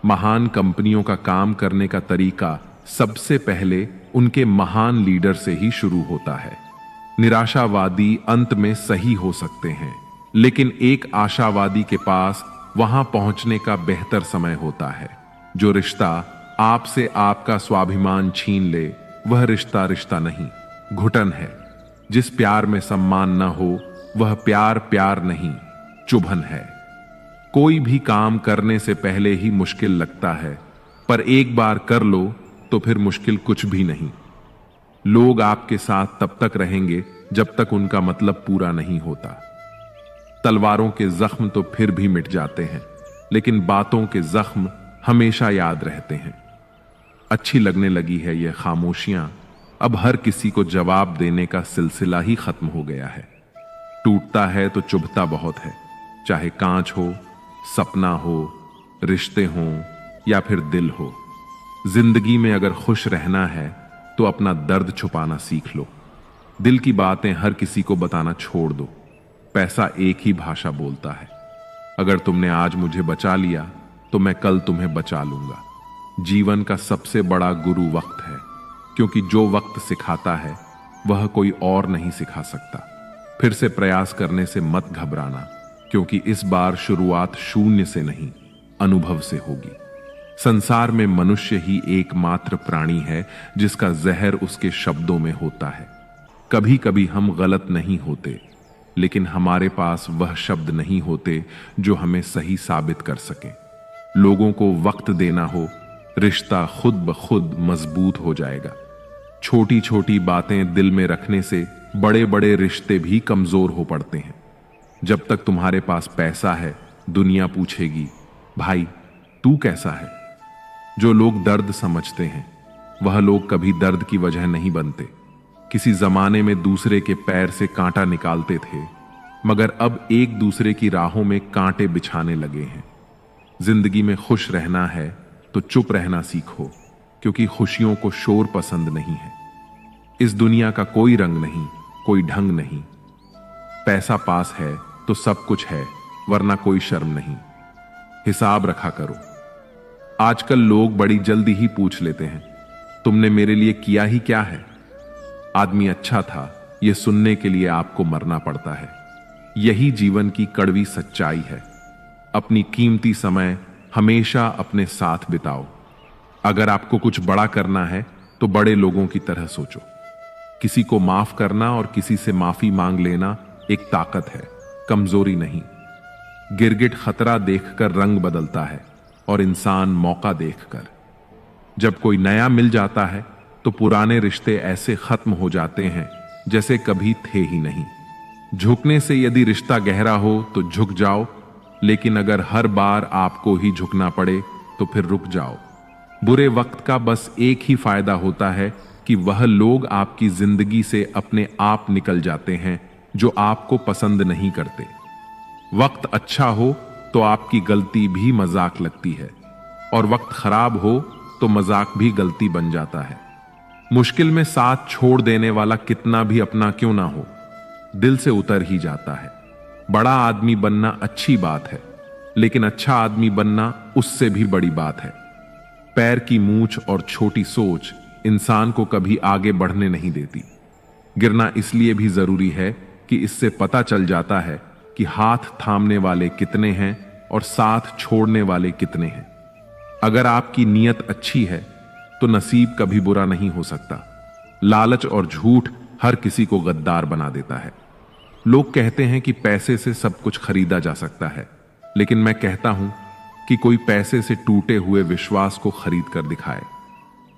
महान कंपनियों का काम करने का तरीका सबसे पहले उनके महान लीडर से ही शुरू होता है। निराशावादी अंत में सही हो सकते हैं, लेकिन एक आशावादी के पास वहां पहुंचने का बेहतर समय होता है। जो रिश्ता आपसे आपका स्वाभिमान छीन ले, वह रिश्ता रिश्ता नहीं, घुटन है। जिस प्यार में सम्मान न हो, वह प्यार प्यार नहीं, चुभन है। कोई भी काम करने से पहले ही मुश्किल लगता है, पर एक बार कर लो तो फिर मुश्किल कुछ भी नहीं। लोग आपके साथ तब तक रहेंगे जब तक उनका मतलब पूरा नहीं होता। तलवारों के जख्म तो फिर भी मिट जाते हैं, लेकिन बातों के जख्म हमेशा याद रहते हैं। अच्छी लगने लगी है ये खामोशियां। अब हर किसी को जवाब देने का सिलसिला ही खत्म हो गया है। टूटता है तो चुभता बहुत है, चाहे कांच हो, सपना हो, रिश्ते हों या फिर दिल हो। जिंदगी में अगर खुश रहना है तो अपना दर्द छुपाना सीख लो। दिल की बातें हर किसी को बताना छोड़ दो। पैसा एक ही भाषा बोलता है। अगर तुमने आज मुझे बचा लिया तो मैं कल तुम्हें बचा लूंगा। जीवन का सबसे बड़ा गुरु वक्त है, क्योंकि जो वक्त सिखाता है वह कोई और नहीं सिखा सकता। फिर से प्रयास करने से मत घबराना, क्योंकि इस बार शुरुआत शून्य से नहीं, अनुभव से होगी। संसार में मनुष्य ही एकमात्र प्राणी है जिसका जहर उसके शब्दों में होता है। कभी कभी हम गलत नहीं होते, लेकिन हमारे पास वह शब्द नहीं होते जो हमें सही साबित कर सके। लोगों को वक्त देना हो, रिश्ता खुद ब खुद मजबूत हो जाएगा। छोटी छोटी बातें दिल में रखने से बड़े बड़े रिश्ते भी कमजोर हो पड़ते हैं। जब तक तुम्हारे पास पैसा है, दुनिया पूछेगी, भाई तू कैसा है। जो लोग दर्द समझते हैं वह लोग कभी दर्द की वजह नहीं बनते। किसी जमाने में दूसरे के पैर से कांटा निकालते थे, मगर अब एक दूसरे की राहों में कांटे बिछाने लगे हैं। जिंदगी में खुश रहना है तो चुप रहना सीखो, क्योंकि खुशियों को शोर पसंद नहीं है। इस दुनिया का कोई रंग नहीं, कोई ढंग नहीं। पैसा पास है तो सब कुछ है, वरना कोई शर्म नहीं। हिसाब रखा करो। आजकल लोग बड़ी जल्दी ही पूछ लेते हैं, तुमने मेरे लिए किया ही क्या है। आदमी अच्छा था, यह सुनने के लिए आपको मरना पड़ता है। यही जीवन की कड़वी सच्चाई है। अपनी कीमती समय हमेशा अपने साथ बिताओ। अगर आपको कुछ बड़ा करना है तो बड़े लोगों की तरह सोचो। किसी को माफ करना और किसी से माफी मांग लेना एक ताकत है, कमजोरी नहीं। गिरगिट खतरा देखकर रंग बदलता है और इंसान मौका देखकर। जब कोई नया मिल जाता है तो पुराने रिश्ते ऐसे खत्म हो जाते हैं जैसे कभी थे ही नहीं। झुकने से यदि रिश्ता गहरा हो तो झुक जाओ, लेकिन अगर हर बार आपको ही झुकना पड़े तो फिर रुक जाओ। बुरे वक्त का बस एक ही फायदा होता है कि वह लोग आपकी जिंदगी से अपने आप निकल जाते हैं जो आपको पसंद नहीं करते। वक्त अच्छा हो तो आपकी गलती भी मजाक लगती है, और वक्त खराब हो तो मजाक भी गलती बन जाता है। मुश्किल में साथ छोड़ देने वाला कितना भी अपना क्यों ना हो, दिल से उतर ही जाता है। बड़ा आदमी बनना अच्छी बात है, लेकिन अच्छा आदमी बनना उससे भी बड़ी बात है। पैर की मूंछ और छोटी सोच इंसान को कभी आगे बढ़ने नहीं देती। गिरना इसलिए भी जरूरी है कि इससे पता चल जाता है कि हाथ थामने वाले कितने हैं और साथ छोड़ने वाले कितने हैं। अगर आपकी नीयत अच्छी है तो नसीब कभी बुरा नहीं हो सकता। लालच और झूठ हर किसी को गद्दार बना देता है। लोग कहते हैं कि पैसे से सब कुछ खरीदा जा सकता है, लेकिन मैं कहता हूं कि कोई पैसे से टूटे हुए विश्वास को खरीद कर दिखाए।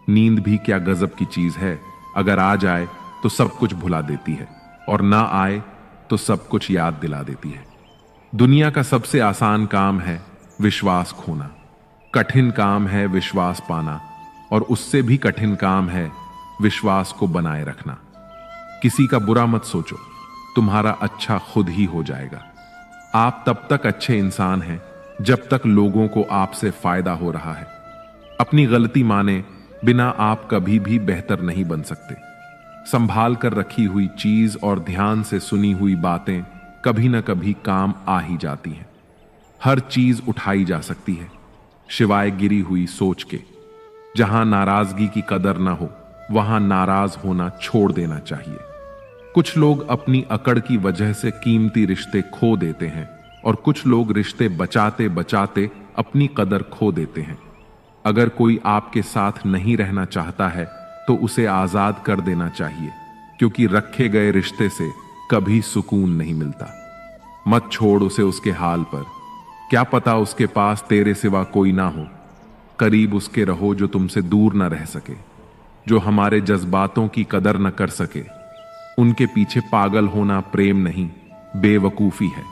नींद भी क्या गजब की चीज है, अगर आ जाए तो सब कुछ भुला देती है, और ना आए तो सब कुछ याद दिला देती है। दुनिया का सबसे आसान काम है विश्वास खोना, कठिन काम है विश्वास पाना, और उससे भी कठिन काम है विश्वास को बनाए रखना। किसी का बुरा मत सोचो, तुम्हारा अच्छा खुद ही हो जाएगा। आप तब तक अच्छे इंसान हैं जब तक लोगों को आपसे फायदा हो रहा है। अपनी गलती माने बिना आप कभी भी बेहतर नहीं बन सकते। संभाल कर रखी हुई चीज और ध्यान से सुनी हुई बातें कभी ना कभी काम आ ही जाती हैं। हर चीज उठाई जा सकती है सिवाय गिरी हुई सोच के। जहां नाराजगी की कदर ना हो वहां नाराज होना छोड़ देना चाहिए। कुछ लोग अपनी अकड़ की वजह से कीमती रिश्ते खो देते हैं, और कुछ लोग रिश्ते बचाते बचाते अपनी कदर खो देते हैं। अगर कोई आपके साथ नहीं रहना चाहता है तो उसे आजाद कर देना चाहिए, क्योंकि रखे गए रिश्ते से कभी सुकून नहीं मिलता। मत छोड़ उसे उसके हाल पर, क्या पता उसके पास तेरे सिवा कोई ना हो। करीब उसके रहो जो तुमसे दूर ना रह सके, जो हमारे जज्बातों की कदर न कर सके। उनके पीछे पागल होना प्रेम नहीं, बेवकूफी है।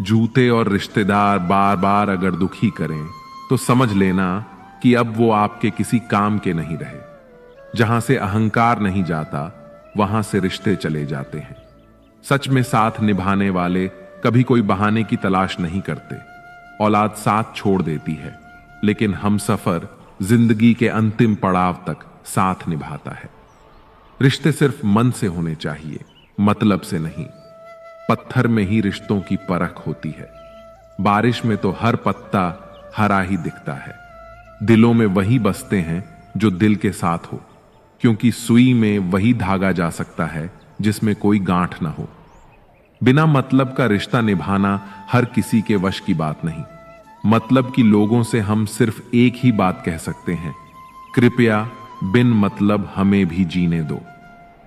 जूते और रिश्तेदार बार बार अगर दुखी करें तो समझ लेना कि अब वो आपके किसी काम के नहीं रहे। जहां से अहंकार नहीं जाता, वहां से रिश्ते चले जाते हैं। सच में साथ निभाने वाले कभी कोई बहाने की तलाश नहीं करते। औलाद साथ छोड़ देती है, लेकिन हम सफर जिंदगी के अंतिम पड़ाव तक साथ निभाता है। रिश्ते सिर्फ मन से होने चाहिए, मतलब से नहीं। पत्थर में ही रिश्तों की परख होती है। बारिश में तो हर पत्ता हरा ही दिखता है। दिलों में वही बसते हैं जो दिल के साथ हो, क्योंकि सुई में वही धागा जा सकता है जिसमें कोई गांठ ना हो। बिना मतलब का रिश्ता निभाना हर किसी के वश की बात नहीं। मतलब की लोगों से हम सिर्फ एक ही बात कह सकते हैं, कृपया बिन मतलब हमें भी जीने दो।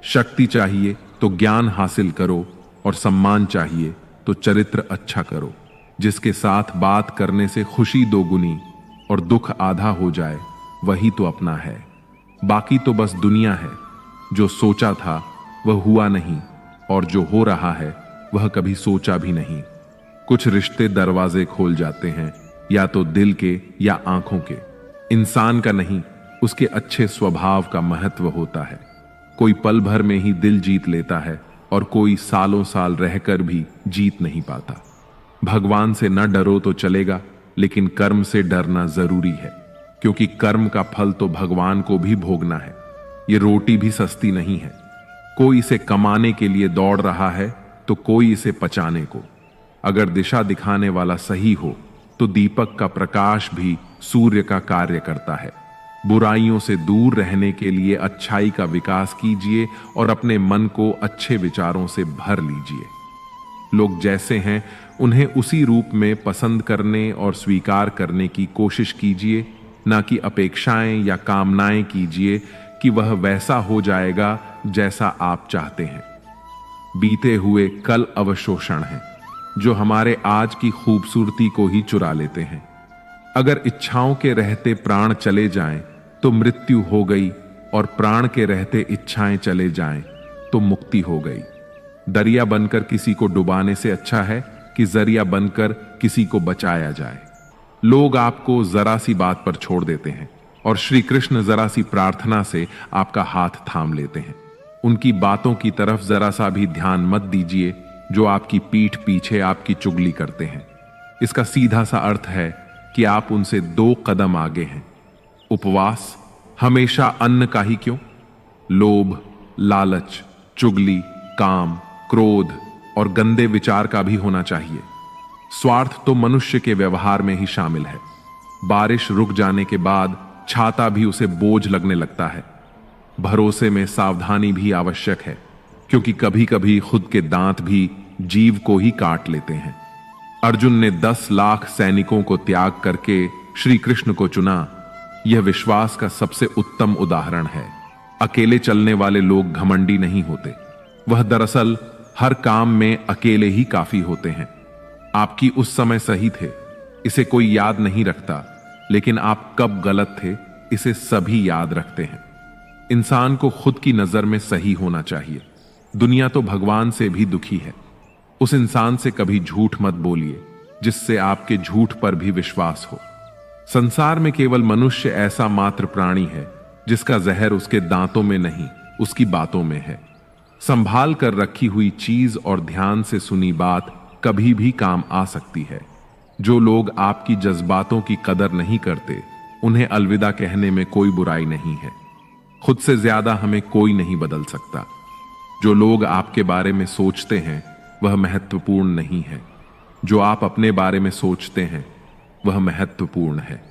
शक्ति चाहिए तो ज्ञान हासिल करो, और सम्मान चाहिए तो चरित्र अच्छा करो। जिसके साथ बात करने से खुशी दोगुनी और दुख आधा हो जाए, वही तो अपना है। बाकी तो बस दुनिया है। जो सोचा था वह हुआ नहीं, और जो हो रहा है वह कभी सोचा भी नहीं। कुछ रिश्ते दरवाजे खोल जाते हैं, या तो दिल के या आंखों के। इंसान का नहीं, उसके अच्छे स्वभाव का महत्व होता है। कोई पल भर में ही दिल जीत लेता है, और कोई सालों साल रहकर भी जीत नहीं पाता। भगवान से न डरो तो चलेगा, लेकिन कर्म से डरना जरूरी है, क्योंकि कर्म का फल तो भगवान को भी भोगना है। ये रोटी भी सस्ती नहीं है। कोई इसे कमाने के लिए दौड़ रहा है, तो कोई इसे पचाने को। अगर दिशा दिखाने वाला सही हो, तो दीपक का प्रकाश भी सूर्य का कार्य करता है। बुराइयों से दूर रहने के लिए अच्छाई का विकास कीजिए, और अपने मन को अच्छे विचारों से भर लीजिए। लोग जैसे हैं उन्हें उसी रूप में पसंद करने और स्वीकार करने की कोशिश कीजिए, ना कि अपेक्षाएं या कामनाएं कीजिए कि वह वैसा हो जाएगा जैसा आप चाहते हैं। बीते हुए कल अवशोषण हैं, जो हमारे आज की खूबसूरती को ही चुरा लेते हैं। अगर इच्छाओं के रहते प्राण चले जाएं तो मृत्यु हो गई, और प्राण के रहते इच्छाएं चले जाएं तो मुक्ति हो गई। दरिया बनकर किसी को डुबाने से अच्छा है कि जरिया बनकर किसी को बचाया जाए। लोग आपको जरा सी बात पर छोड़ देते हैं, और श्री कृष्ण जरा सी प्रार्थना से आपका हाथ थाम लेते हैं। उनकी बातों की तरफ जरा सा भी ध्यान मत दीजिए, जो आपकी पीठ पीछे आपकी चुगली करते हैं। इसका सीधा सा अर्थ है कि आप उनसे 2 कदम आगे हैं। उपवास हमेशा अन्न का ही क्यों? लोभ, लालच, चुगली, काम, क्रोध और गंदे विचार का भी होना चाहिए। स्वार्थ तो मनुष्य के व्यवहार में ही शामिल है। बारिश रुक जाने के बाद छाता भी उसे बोझ लगने लगता है। भरोसे में सावधानी भी आवश्यक है, क्योंकि कभी कभी खुद के दांत भी जीव को ही काट लेते हैं। अर्जुन ने 10 लाख सैनिकों को त्याग करके श्री कृष्ण को चुना। यह विश्वास का सबसे उत्तम उदाहरण है। अकेले चलने वाले लोग घमंडी नहीं होते। वह दरअसल हर काम में अकेले ही काफी होते हैं। आपकी उस समय सही थे, इसे कोई याद नहीं रखता, लेकिन आप कब गलत थे, इसे सभी याद रखते हैं। इंसान को खुद की नजर में सही होना चाहिए। दुनिया तो भगवान से भी दुखी है। उस इंसान से कभी झूठ मत बोलिए जिससे आपके झूठ पर भी विश्वास हो। संसार में केवल मनुष्य ऐसा मात्र प्राणी है जिसका जहर उसके दांतों में नहीं, उसकी बातों में है। संभाल कर रखी हुई चीज और ध्यान से सुनी बात कभी भी काम आ सकती है। जो लोग आपकी जज्बातों की कदर नहीं करते, उन्हें अलविदा कहने में कोई बुराई नहीं है। खुद से ज्यादा हमें कोई नहीं बदल सकता। जो लोग आपके बारे में सोचते हैं वह महत्वपूर्ण नहीं है। जो आप अपने बारे में सोचते हैं वह महत्वपूर्ण है।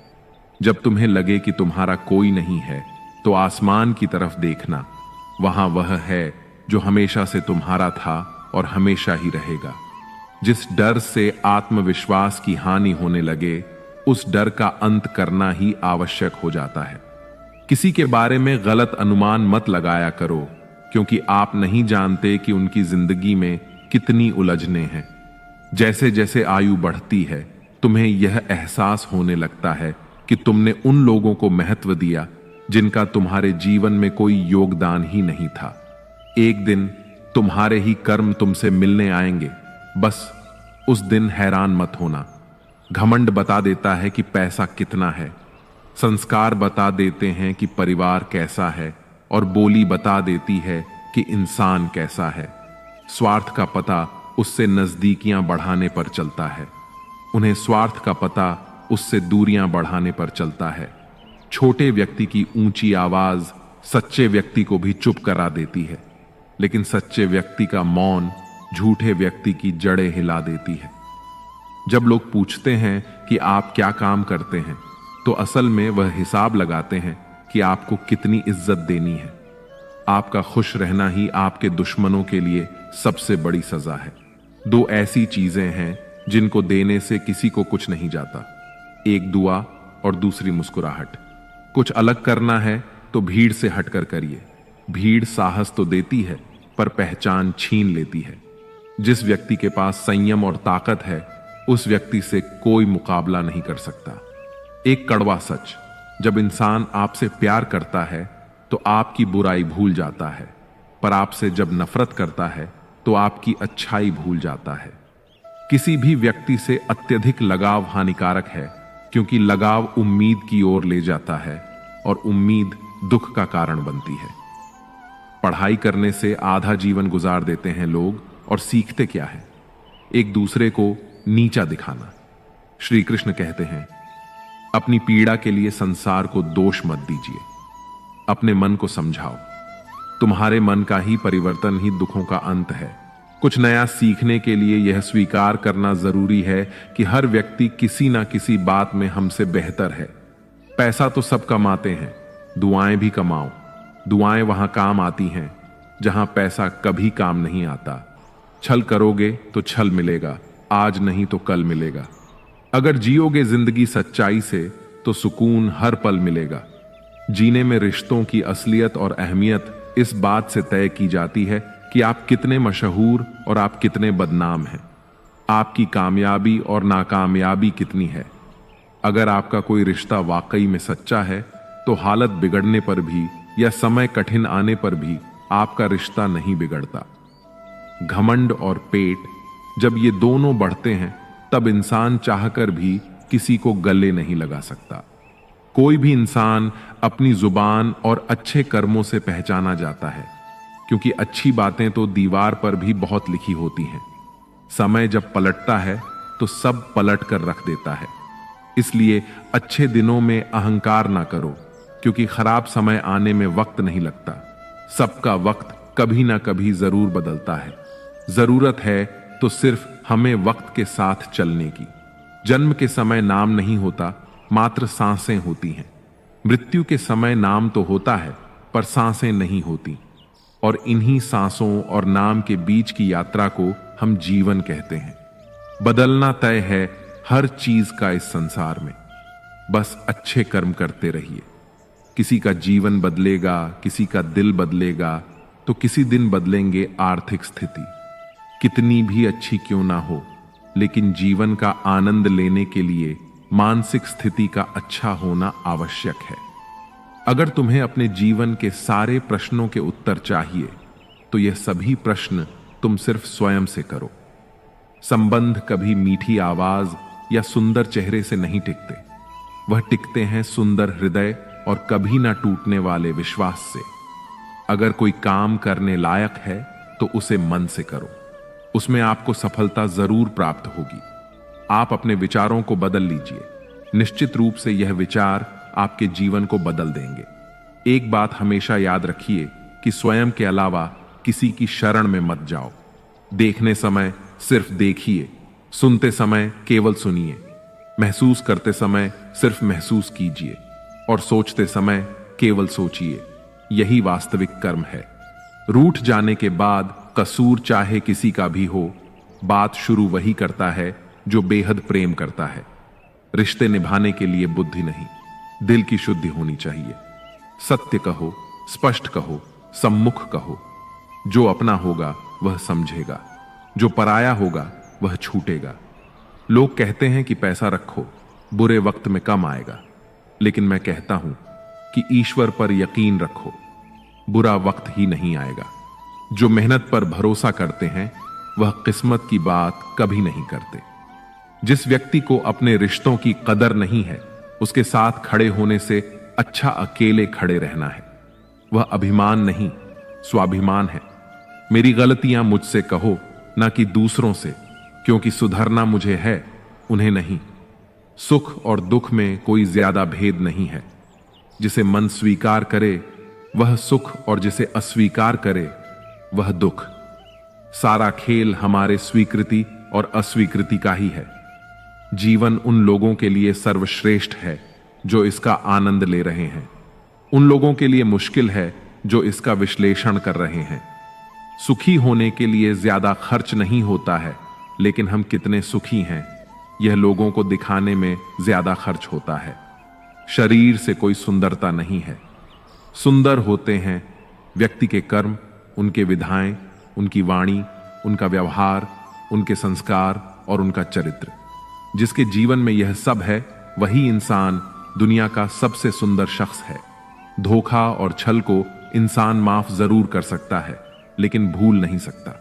जब तुम्हें लगे कि तुम्हारा कोई नहीं है, तो आसमान की तरफ देखना। वहां वह है जो हमेशा से तुम्हारा था और हमेशा ही रहेगा। जिस डर से आत्मविश्वास की हानि होने लगे, उस डर का अंत करना ही आवश्यक हो जाता है। किसी के बारे में गलत अनुमान मत लगाया करो, क्योंकि आप नहीं जानते कि उनकी जिंदगी में कितनी उलझने हैं। जैसे जैसे आयु बढ़ती है, तुम्हें यह एहसास होने लगता है कि तुमने उन लोगों को महत्व दिया जिनका तुम्हारे जीवन में कोई योगदान ही नहीं था। एक दिन तुम्हारे ही कर्म तुमसे मिलने आएंगे। बस उस दिन हैरान मत होना। घमंड बता देता है कि पैसा कितना है। संस्कार बता देते हैं कि परिवार कैसा है और बोली बता देती है कि इंसान कैसा है। स्वार्थ का पता उससे नजदीकियां बढ़ाने पर चलता है, उन्हें स्वार्थ का पता उससे दूरियां बढ़ाने पर चलता है। छोटे व्यक्ति की ऊंची आवाज सच्चे व्यक्ति को भी चुप करा देती है, लेकिन सच्चे व्यक्ति का मौन झूठे व्यक्ति की जड़ें हिला देती है। जब लोग पूछते हैं कि आप क्या काम करते हैं, तो असल में वह हिसाब लगाते हैं कि आपको कितनी इज्जत देनी है। आपका खुश रहना ही आपके दुश्मनों के लिए सबसे बड़ी सजा है। दो ऐसी चीजें हैं जिनको देने से किसी को कुछ नहीं जाता, एक दुआ और दूसरी मुस्कुराहट। कुछ अलग करना है तो भीड़ से हटकर करिए। भीड़ साहस तो देती है पर पहचान छीन लेती है। जिस व्यक्ति के पास संयम और ताकत है, उस व्यक्ति से कोई मुकाबला नहीं कर सकता। एक कड़वा सच, जब इंसान आपसे प्यार करता है तो आपकी बुराई भूल जाता है, पर आपसे जब नफरत करता है तो आपकी अच्छाई भूल जाता है। किसी भी व्यक्ति से अत्यधिक लगाव हानिकारक है, क्योंकि लगाव उम्मीद की ओर ले जाता है और उम्मीद दुख का कारण बनती है। पढ़ाई करने से आधा जीवन गुजार देते हैं लोग, और सीखते क्या है? एक दूसरे को नीचा दिखाना। श्री कृष्ण कहते हैं, अपनी पीड़ा के लिए संसार को दोष मत दीजिए, अपने मन को समझाओ। तुम्हारे मन का ही परिवर्तन ही दुखों का अंत है। कुछ नया सीखने के लिए यह स्वीकार करना जरूरी है कि हर व्यक्ति किसी ना किसी बात में हमसे बेहतर है। पैसा तो सब कमाते हैं, दुआएं भी कमाओ। दुआएं वहां काम आती हैं जहां पैसा कभी काम नहीं आता। छल करोगे तो छल मिलेगा, आज नहीं तो कल मिलेगा। अगर जियोगे जिंदगी सच्चाई से तो सुकून हर पल मिलेगा। जीने में रिश्तों की असलियत और अहमियत इस बात से तय की जाती है कि आप कितने मशहूर और आप कितने बदनाम हैं। आपकी कामयाबी और नाकामयाबी कितनी है। अगर आपका कोई रिश्ता वाकई में सच्चा है तो हालत बिगड़ने पर भी या समय कठिन आने पर भी आपका रिश्ता नहीं बिगड़ता। घमंड और पेट जब ये दोनों बढ़ते हैं, तब इंसान चाहकर भी किसी को गले नहीं लगा सकता। कोई भी इंसान अपनी जुबान और अच्छे कर्मों से पहचाना जाता है, क्योंकि अच्छी बातें तो दीवार पर भी बहुत लिखी होती हैं। समय जब पलटता है तो सब पलट कर रख देता है। इसलिए अच्छे दिनों में अहंकार ना करो, क्योंकि खराब समय आने में वक्त नहीं लगता। सबका वक्त कभी ना कभी जरूर बदलता है। जरूरत है तो सिर्फ हमें वक्त के साथ चलने की। जन्म के समय नाम नहीं होता, मात्र सांसें होती हैं। मृत्यु के समय नाम तो होता है, पर सांसें नहीं होती। और इन्हीं सांसों और नाम के बीच की यात्रा को हम जीवन कहते हैं। बदलना तय है हर चीज का इस संसार में। बस अच्छे कर्म करते रहिए। किसी का जीवन बदलेगा, किसी का दिल बदलेगा, तो किसी दिन बदलेंगे आर्थिक स्थिति। कितनी भी अच्छी क्यों ना हो, लेकिन जीवन का आनंद लेने के लिए मानसिक स्थिति का अच्छा होना आवश्यक है। अगर तुम्हें अपने जीवन के सारे प्रश्नों के उत्तर चाहिए, तो यह सभी प्रश्न तुम सिर्फ स्वयं से करो। संबंध कभी मीठी आवाज या सुंदर चेहरे से नहीं टिकते, वह टिकते हैं सुंदर हृदय और कभी ना टूटने वाले विश्वास से। अगर कोई काम करने लायक है तो उसे मन से करो, उसमें आपको सफलता जरूर प्राप्त होगी। आप अपने विचारों को बदल लीजिए। निश्चित रूप से यह विचार आपके जीवन को बदल देंगे। एक बात हमेशा याद रखिए कि स्वयं के अलावा किसी की शरण में मत जाओ। देखने समय सिर्फ देखिए, सुनते समय केवल सुनिए, महसूस करते समय सिर्फ महसूस कीजिए और सोचते समय केवल सोचिए। यही वास्तविक कर्म है। रूठ जाने के बाद कसूर चाहे किसी का भी हो, बात शुरू वही करता है जो बेहद प्रेम करता है। रिश्ते निभाने के लिए बुद्धि नहीं, दिल की शुद्धि होनी चाहिए। सत्य कहो, स्पष्ट कहो, सम्मुख कहो। जो अपना होगा वह समझेगा, जो पराया होगा वह छूटेगा। लोग कहते हैं कि पैसा रखो, बुरे वक्त में कम आएगा, लेकिन मैं कहता हूं कि ईश्वर पर यकीन रखो, बुरा वक्त ही नहीं आएगा। जो मेहनत पर भरोसा करते हैं वह किस्मत की बात कभी नहीं करते। जिस व्यक्ति को अपने रिश्तों की कदर नहीं है उसके साथ खड़े होने से अच्छा अकेले खड़े रहना है। वह अभिमान नहीं, स्वाभिमान है। मेरी गलतियां मुझसे कहो, ना कि दूसरों से, क्योंकि सुधरना मुझे है, उन्हें नहीं। सुख और दुख में कोई ज्यादा भेद नहीं है। जिसे मन स्वीकार करे वह सुख, और जिसे अस्वीकार करे वह दुख। सारा खेल हमारे स्वीकृति और अस्वीकृति का ही है। जीवन उन लोगों के लिए सर्वश्रेष्ठ है जो इसका आनंद ले रहे हैं। उन लोगों के लिए मुश्किल है जो इसका विश्लेषण कर रहे हैं। सुखी होने के लिए ज्यादा खर्च नहीं होता है, लेकिन हम कितने सुखी हैं यह लोगों को दिखाने में ज्यादा खर्च होता है। शरीर से कोई सुंदरता नहीं है। सुंदर होते हैं व्यक्ति के कर्म, उनके विधाएं, उनकी वाणी, उनका व्यवहार, उनके संस्कार और उनका चरित्र। जिसके जीवन में यह सब है वही इंसान दुनिया का सबसे सुंदर शख्स है। धोखा और छल को इंसान माफ जरूर कर सकता है, लेकिन भूल नहीं सकता।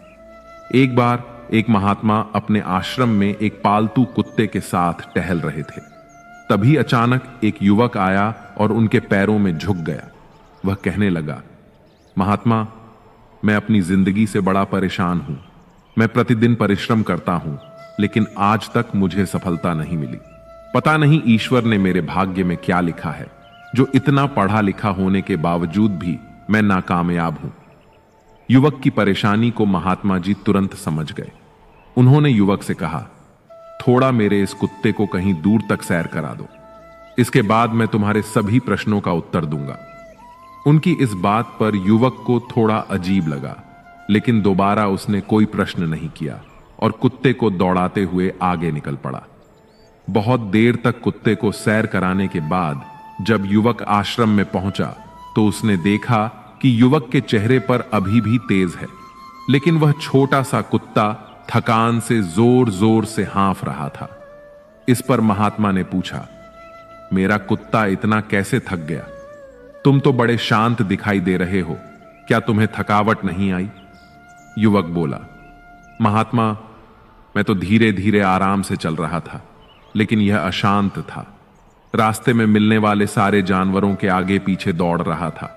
एक बार एक महात्मा अपने आश्रम में एक पालतू कुत्ते के साथ टहल रहे थे। तभी अचानक एक युवक आया और उनके पैरों में झुक गया। वह कहने लगा, महात्मा, मैं अपनी जिंदगी से बड़ा परेशान हूं। मैं प्रतिदिन परिश्रम करता हूं, लेकिन आज तक मुझे सफलता नहीं मिली। पता नहीं ईश्वर ने मेरे भाग्य में क्या लिखा है, जो इतना पढ़ा लिखा होने के बावजूद भी मैं नाकामयाब हूं। युवक की परेशानी को महात्मा जी तुरंत समझ गए। उन्होंने युवक से कहा, थोड़ा मेरे इस कुत्ते को कहीं दूर तक सैर करा दो, इसके बाद मैं तुम्हारे सभी प्रश्नों का उत्तर दूंगा। उनकी इस बात पर युवक को थोड़ा अजीब लगा, लेकिन दोबारा उसने कोई प्रश्न नहीं किया और कुत्ते को दौड़ाते हुए आगे निकल पड़ा। बहुत देर तक कुत्ते को सैर कराने के बाद जब युवक आश्रम में पहुंचा तो उसने देखा कि युवक के चेहरे पर अभी भी तेज है, लेकिन वह छोटा सा कुत्ता थकान से जोर जोर से हाँफ रहा था। इस पर महात्मा ने पूछा, मेरा कुत्ता इतना कैसे थक गया? तुम तो बड़े शांत दिखाई दे रहे हो, क्या तुम्हें थकावट नहीं आई? युवक बोला, महात्मा, मैं तो धीरे धीरे आराम से चल रहा था, लेकिन यह अशांत था। रास्ते में मिलने वाले सारे जानवरों के आगे पीछे दौड़ रहा था,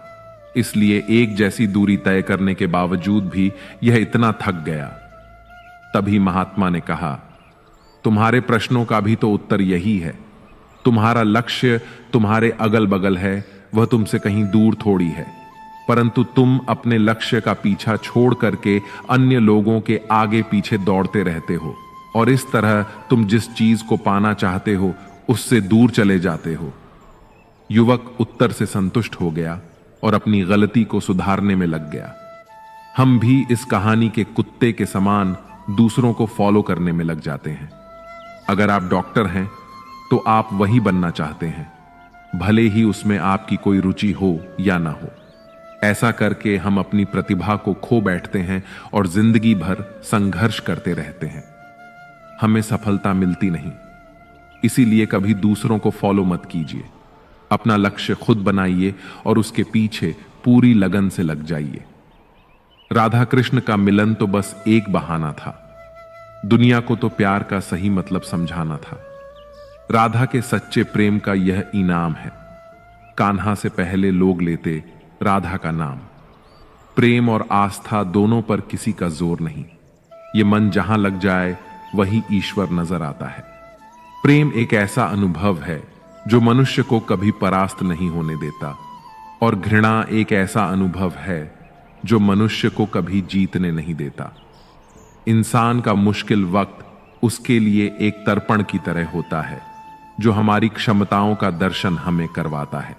इसलिए एक जैसी दूरी तय करने के बावजूद भी यह इतना थक गया। तभी महात्मा ने कहा, तुम्हारे प्रश्नों का भी तो उत्तर यही है। तुम्हारा लक्ष्य तुम्हारे अगल बगल है, वह तुमसे कहीं दूर थोड़ी है, परंतु तुम अपने लक्ष्य का पीछा छोड़ करके अन्य लोगों के आगे पीछे दौड़ते रहते हो, और इस तरह तुम जिस चीज को पाना चाहते हो उससे दूर चले जाते हो। युवक उत्तर से संतुष्ट हो गया और अपनी गलती को सुधारने में लग गया। हम भी इस कहानी के कुत्ते के समान दूसरों को फॉलो करने में लग जाते हैं। अगर आप डॉक्टर हैं तो आप वही बनना चाहते हैं, भले ही उसमें आपकी कोई रुचि हो या ना हो। ऐसा करके हम अपनी प्रतिभा को खो बैठते हैं और जिंदगी भर संघर्ष करते रहते हैं। हमें सफलता मिलती नहीं, इसीलिए कभी दूसरों को फॉलो मत कीजिए। अपना लक्ष्य खुद बनाइए और उसके पीछे पूरी लगन से लग जाइए। राधा कृष्ण का मिलन तो बस एक बहाना था, दुनिया को तो प्यार का सही मतलब समझाना था। राधा के सच्चे प्रेम का यह इनाम है। कान्हा से पहले लोग लेते राधा का नाम। प्रेम और आस्था दोनों पर किसी का जोर नहीं, ये मन जहां लग जाए वही ईश्वर नजर आता है। प्रेम एक ऐसा अनुभव है जो मनुष्य को कभी परास्त नहीं होने देता, और घृणा एक ऐसा अनुभव है जो मनुष्य को कभी जीतने नहीं देता। इंसान का मुश्किल वक्त उसके लिए एक तर्पण की तरह होता है जो हमारी क्षमताओं का दर्शन हमें करवाता है।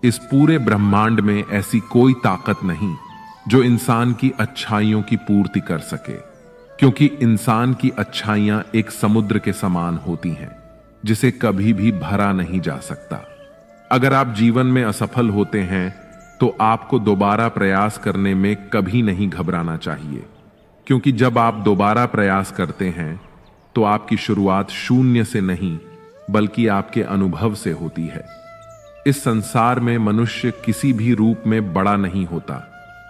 इस पूरे ब्रह्मांड में ऐसी कोई ताकत नहीं जो इंसान की अच्छाइयों की पूर्ति कर सके, क्योंकि इंसान की अच्छाइयां एक समुद्र के समान होती हैं जिसे कभी भी भरा नहीं जा सकता। अगर आप जीवन में असफल होते हैं तो आपको दोबारा प्रयास करने में कभी नहीं घबराना चाहिए, क्योंकि जब आप दोबारा प्रयास करते हैं तो आपकी शुरुआत शून्य से नहीं बल्कि आपके अनुभव से होती है। इस संसार में मनुष्य किसी भी रूप में बड़ा नहीं होता,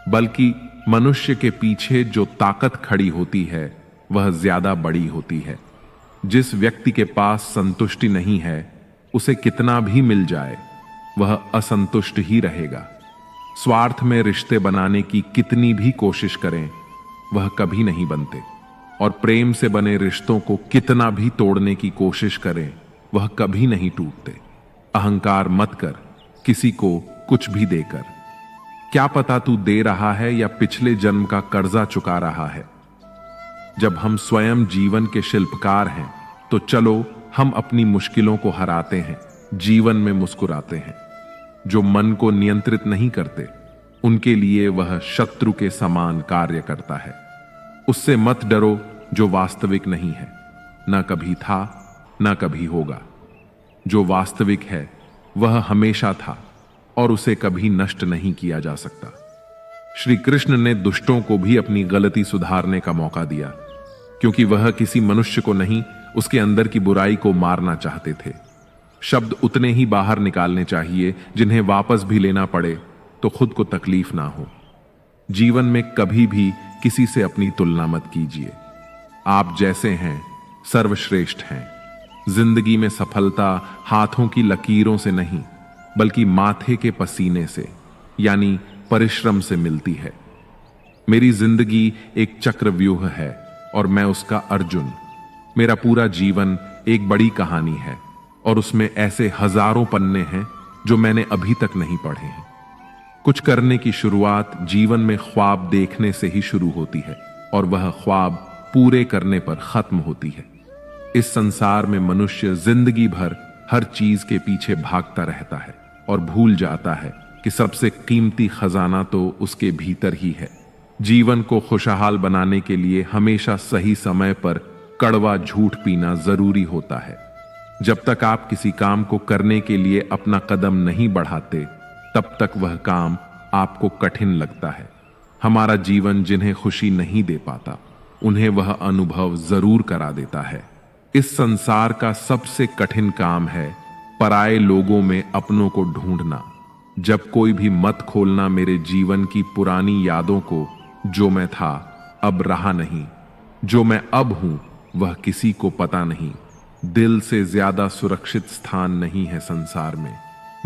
बल्कि मनुष्य के पीछे जो ताकत खड़ी होती है वह ज्यादा बड़ी होती है। जिस व्यक्ति के पास संतुष्टि नहीं है उसे कितना भी मिल जाए वह असंतुष्ट ही रहेगा। स्वार्थ में रिश्ते बनाने की कितनी भी कोशिश करें वह कभी नहीं बनते, और प्रेम से बने रिश्तों को कितना भी तोड़ने की कोशिश करें वह कभी नहीं टूटते। अहंकार मत कर किसी को कुछ भी देकर। क्या पता तू दे रहा है या पिछले जन्म का कर्जा चुका रहा है। जब हम स्वयं जीवन के शिल्पकार हैं तो चलो हम अपनी मुश्किलों को हराते हैं, जीवन में मुस्कुराते हैं। जो मन को नियंत्रित नहीं करते उनके लिए वह शत्रु के समान कार्य करता है। उससे मत डरो जो वास्तविक नहीं है, ना कभी था ना कभी होगा। जो वास्तविक है वह हमेशा था और उसे कभी नष्ट नहीं किया जा सकता। श्री कृष्ण ने दुष्टों को भी अपनी गलती सुधारने का मौका दिया, क्योंकि वह किसी मनुष्य को नहीं उसके अंदर की बुराई को मारना चाहते थे। शब्द उतने ही बाहर निकालने चाहिए जिन्हें वापस भी लेना पड़े तो खुद को तकलीफ ना हो। जीवन में कभी भी किसी से अपनी तुलना मत कीजिए। आप जैसे हैं सर्वश्रेष्ठ हैं। जिंदगी में सफलता हाथों की लकीरों से नहीं बल्कि माथे के पसीने से यानी परिश्रम से मिलती है। मेरी जिंदगी एक चक्रव्यूह है और मैं उसका अर्जुन। मेरा पूरा जीवन एक बड़ी कहानी है और उसमें ऐसे हजारों पन्ने हैं जो मैंने अभी तक नहीं पढ़े हैं। कुछ करने की शुरुआत जीवन में ख्वाब देखने से ही शुरू होती है और वह ख्वाब पूरे करने पर खत्म होती है। इस संसार में मनुष्य जिंदगी भर हर चीज के पीछे भागता रहता है और भूल जाता है कि सबसे कीमती खजाना तो उसके भीतर ही है। जीवन को खुशहाल बनाने के लिए हमेशा सही समय पर कड़वा झूठ पीना जरूरी होता है। जब तक आप किसी काम को करने के लिए अपना कदम नहीं बढ़ाते तब तक वह काम आपको कठिन लगता है। हमारा जीवन जिन्हें खुशी नहीं दे पाता उन्हें वह अनुभव जरूर करा देता है। इस संसार का सबसे कठिन काम है पराये लोगों में अपनों को ढूंढना। जब कोई भी मत खोलना मेरे जीवन की पुरानी यादों को। जो मैं था अब रहा नहीं, जो मैं अब हूं वह किसी को पता नहीं। दिल से ज्यादा सुरक्षित स्थान नहीं है संसार में,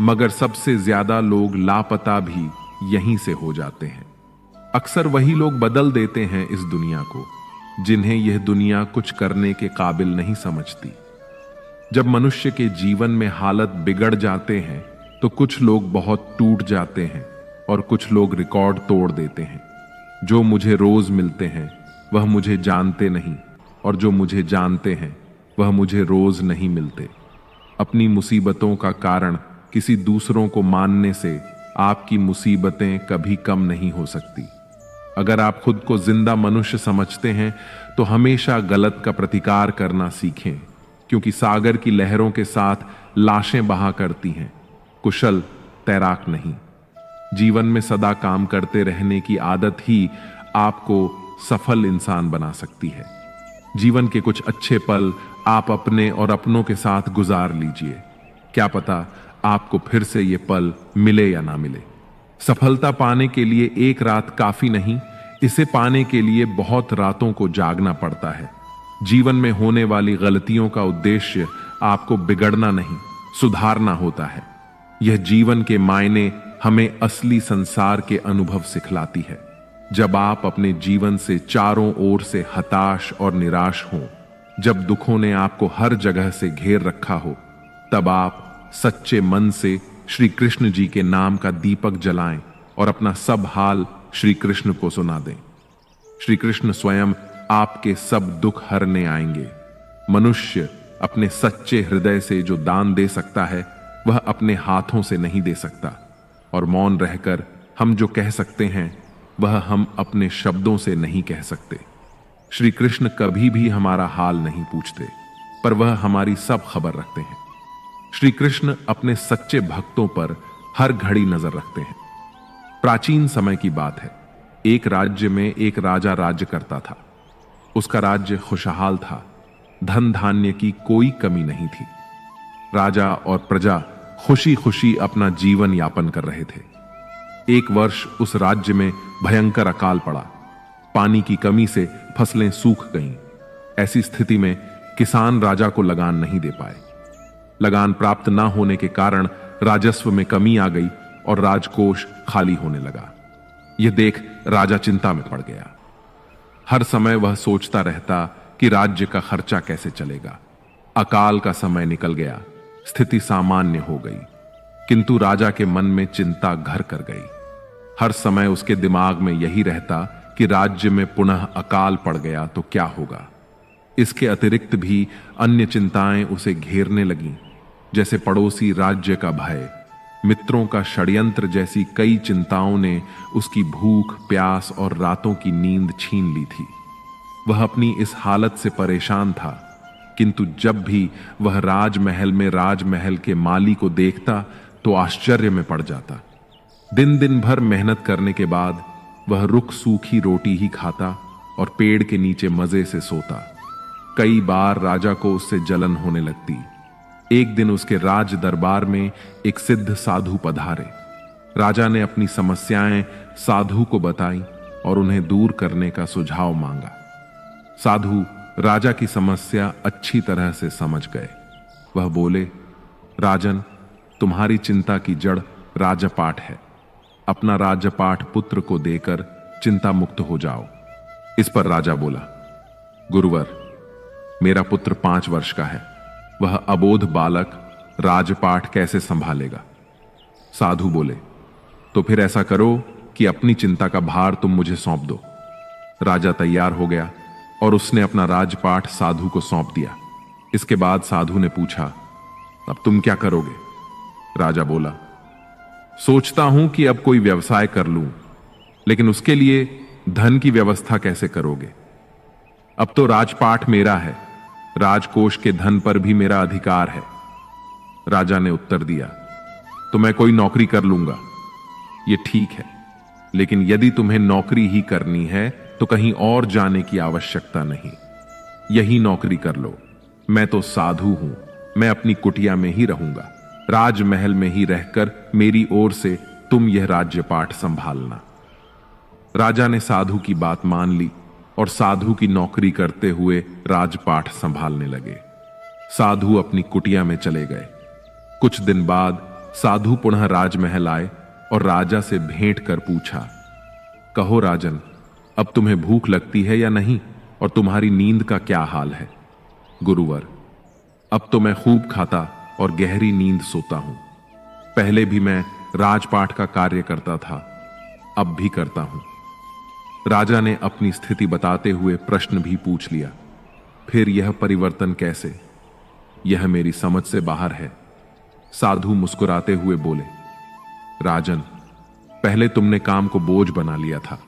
मगर सबसे ज्यादा लोग लापता भी यहीं से हो जाते हैं। अक्सर वही लोग बदल देते हैं इस दुनिया को जिन्हें यह दुनिया कुछ करने के काबिल नहीं समझती। जब मनुष्य के जीवन में हालत बिगड़ जाते हैं तो कुछ लोग बहुत टूट जाते हैं और कुछ लोग रिकॉर्ड तोड़ देते हैं। जो मुझे रोज मिलते हैं वह मुझे जानते नहीं और जो मुझे जानते हैं वह मुझे रोज नहीं मिलते। अपनी मुसीबतों का कारण किसी दूसरों को मानने से आपकी मुसीबतें कभी कम नहीं हो सकती। अगर आप खुद को जिंदा मनुष्य समझते हैं तो हमेशा गलत का प्रतिकार करना सीखें, क्योंकि सागर की लहरों के साथ लाशें बहा करती हैं, कुशल तैराक नहीं। जीवन में सदा काम करते रहने की आदत ही आपको सफल इंसान बना सकती है। जीवन के कुछ अच्छे पल आप अपने और अपनों के साथ गुजार लीजिए। क्या पता आपको फिर से ये पल मिले या ना मिले। सफलता पाने के लिए एक रात काफी नहीं, इसे पाने के लिए बहुत रातों को जागना पड़ता है। जीवन में होने वाली गलतियों का उद्देश्य आपको बिगड़ना नहीं, सुधारना होता है। यह जीवन के मायने हमें असली संसार के अनुभव सिखलाती है। जब आप अपने जीवन से चारों ओर से हताश और निराश हों, जब दुखों ने आपको हर जगह से घेर रखा हो, तब आप सच्चे मन से श्री कृष्ण जी के नाम का दीपक जलाएं और अपना सब हाल श्री कृष्ण को सुना दें। श्री कृष्ण स्वयं आपके सब दुख हरने आएंगे। मनुष्य अपने सच्चे हृदय से जो दान दे सकता है वह अपने हाथों से नहीं दे सकता, और मौन रहकर हम जो कह सकते हैं वह हम अपने शब्दों से नहीं कह सकते। श्री कृष्ण कभी भी हमारा हाल नहीं पूछते, पर वह हमारी सब खबर रखते हैं। श्री कृष्ण अपने सच्चे भक्तों पर हर घड़ी नजर रखते हैं। प्राचीन समय की बात है, एक राज्य में एक राजा राज्य करता था। उसका राज्य खुशहाल था, धन धान्य की कोई कमी नहीं थी। राजा और प्रजा खुशी खुशी अपना जीवन यापन कर रहे थे। एक वर्ष उस राज्य में भयंकर अकाल पड़ा। पानी की कमी से फसलें सूख गईं। ऐसी स्थिति में किसान राजा को लगान नहीं दे पाए। लगान प्राप्त न होने के कारण राजस्व में कमी आ गई और राजकोष खाली होने लगा। यह देख राजा चिंता में पड़ गया। हर समय वह सोचता रहता कि राज्य का खर्चा कैसे चलेगा। अकाल का समय निकल गया, स्थिति सामान्य हो गई, किंतु राजा के मन में चिंता घर कर गई। हर समय उसके दिमाग में यही रहता कि राज्य में पुनः अकाल पड़ गया तो क्या होगा। इसके अतिरिक्त भी अन्य चिंताएं उसे घेरने लगीं, जैसे पड़ोसी राज्य का भय, मित्रों का षड्यंत्र जैसी कई चिंताओं ने उसकी भूख, प्यास और रातों की नींद छीन ली थी। वह अपनी इस हालत से परेशान था, किंतु जब भी वह राजमहल में राजमहल के माली को देखता तो आश्चर्य में पड़ जाता। दिन दिन भर मेहनत करने के बाद वह रुख सूखी रोटी ही खाता और पेड़ के नीचे मजे से सोता। कई बार राजा को उससे जलन होने लगती। एक दिन उसके राज दरबार में एक सिद्ध साधु पधारे। राजा ने अपनी समस्याएं साधु को बताई और उन्हें दूर करने का सुझाव मांगा। साधु राजा की समस्या अच्छी तरह से समझ गए। वह बोले, राजन, तुम्हारी चिंता की जड़ राजपाट है। अपना राजपाट पुत्र को देकर चिंता मुक्त हो जाओ। इस पर राजा बोला, गुरुवर, मेरा पुत्र 5 वर्ष का है। वह अबोध बालक राजपाट कैसे संभालेगा? साधु बोले, तो फिर ऐसा करो कि अपनी चिंता का भार तुम मुझे सौंप दो। राजा तैयार हो गया और उसने अपना राजपाट साधु को सौंप दिया। इसके बाद साधु ने पूछा, अब तुम क्या करोगे? राजा बोला, सोचता हूं कि अब कोई व्यवसाय कर लूं, लेकिन उसके लिए धन की व्यवस्था कैसे करोगे? अब तो राजपाट मेरा है, राजकोष के धन पर भी मेरा अधिकार है। राजा ने उत्तर दिया, तो मैं कोई नौकरी कर लूंगा। यह ठीक है, लेकिन यदि तुम्हें नौकरी ही करनी है तो कहीं और जाने की आवश्यकता नहीं। यही नौकरी कर लो। मैं तो साधु हूं, मैं अपनी कुटिया में ही रहूंगा। राजमहल में ही रहकर मेरी ओर से तुम यह राज्यपाठ संभालना। राजा ने साधु की बात मान ली और साधु की नौकरी करते हुए राजपाठ संभालने लगे। साधु अपनी कुटिया में चले गए। कुछ दिन बाद साधु पुनः राजमहल आए और राजा से भेंट कर पूछा, कहो राजन, अब तुम्हें भूख लगती है या नहीं, और तुम्हारी नींद का क्या हाल है? गुरुवर, अब तो मैं खूब खाता और गहरी नींद सोता हूं। पहले भी मैं राजपाठ का कार्य करता था, अब भी करता हूं। राजा ने अपनी स्थिति बताते हुए प्रश्न भी पूछ लिया, फिर यह परिवर्तन कैसे? यह मेरी समझ से बाहर है। साधु मुस्कुराते हुए बोले, राजन, पहले तुमने काम को बोझ बना लिया था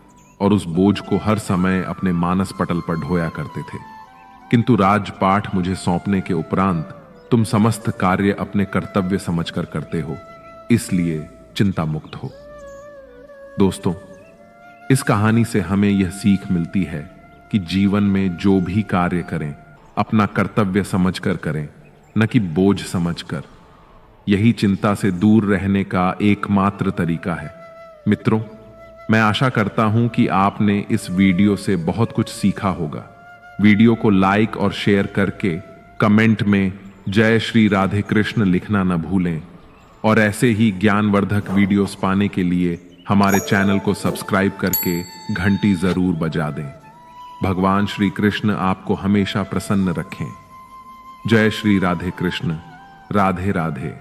और उस बोझ को हर समय अपने मानस पटल पर ढोया करते थे, किंतु राजपाठ मुझे सौंपने के उपरांत तुम समस्त कार्य अपने कर्तव्य समझकर करते हो, इसलिए चिंता मुक्त हो। दोस्तों, इस कहानी से हमें यह सीख मिलती है कि जीवन में जो भी कार्य करें अपना कर्तव्य समझकर करें, न कि बोझ समझकर। यही चिंता से दूर रहने का एकमात्र तरीका है। मित्रों, मैं आशा करता हूं कि आपने इस वीडियो से बहुत कुछ सीखा होगा। वीडियो को लाइक और शेयर करके कमेंट में जय श्री राधे कृष्ण लिखना न भूलें और ऐसे ही ज्ञानवर्धक वीडियोस पाने के लिए हमारे चैनल को सब्सक्राइब करके घंटी जरूर बजा दें। भगवान श्री कृष्ण आपको हमेशा प्रसन्न रखें। जय श्री राधे कृष्ण। राधे राधे।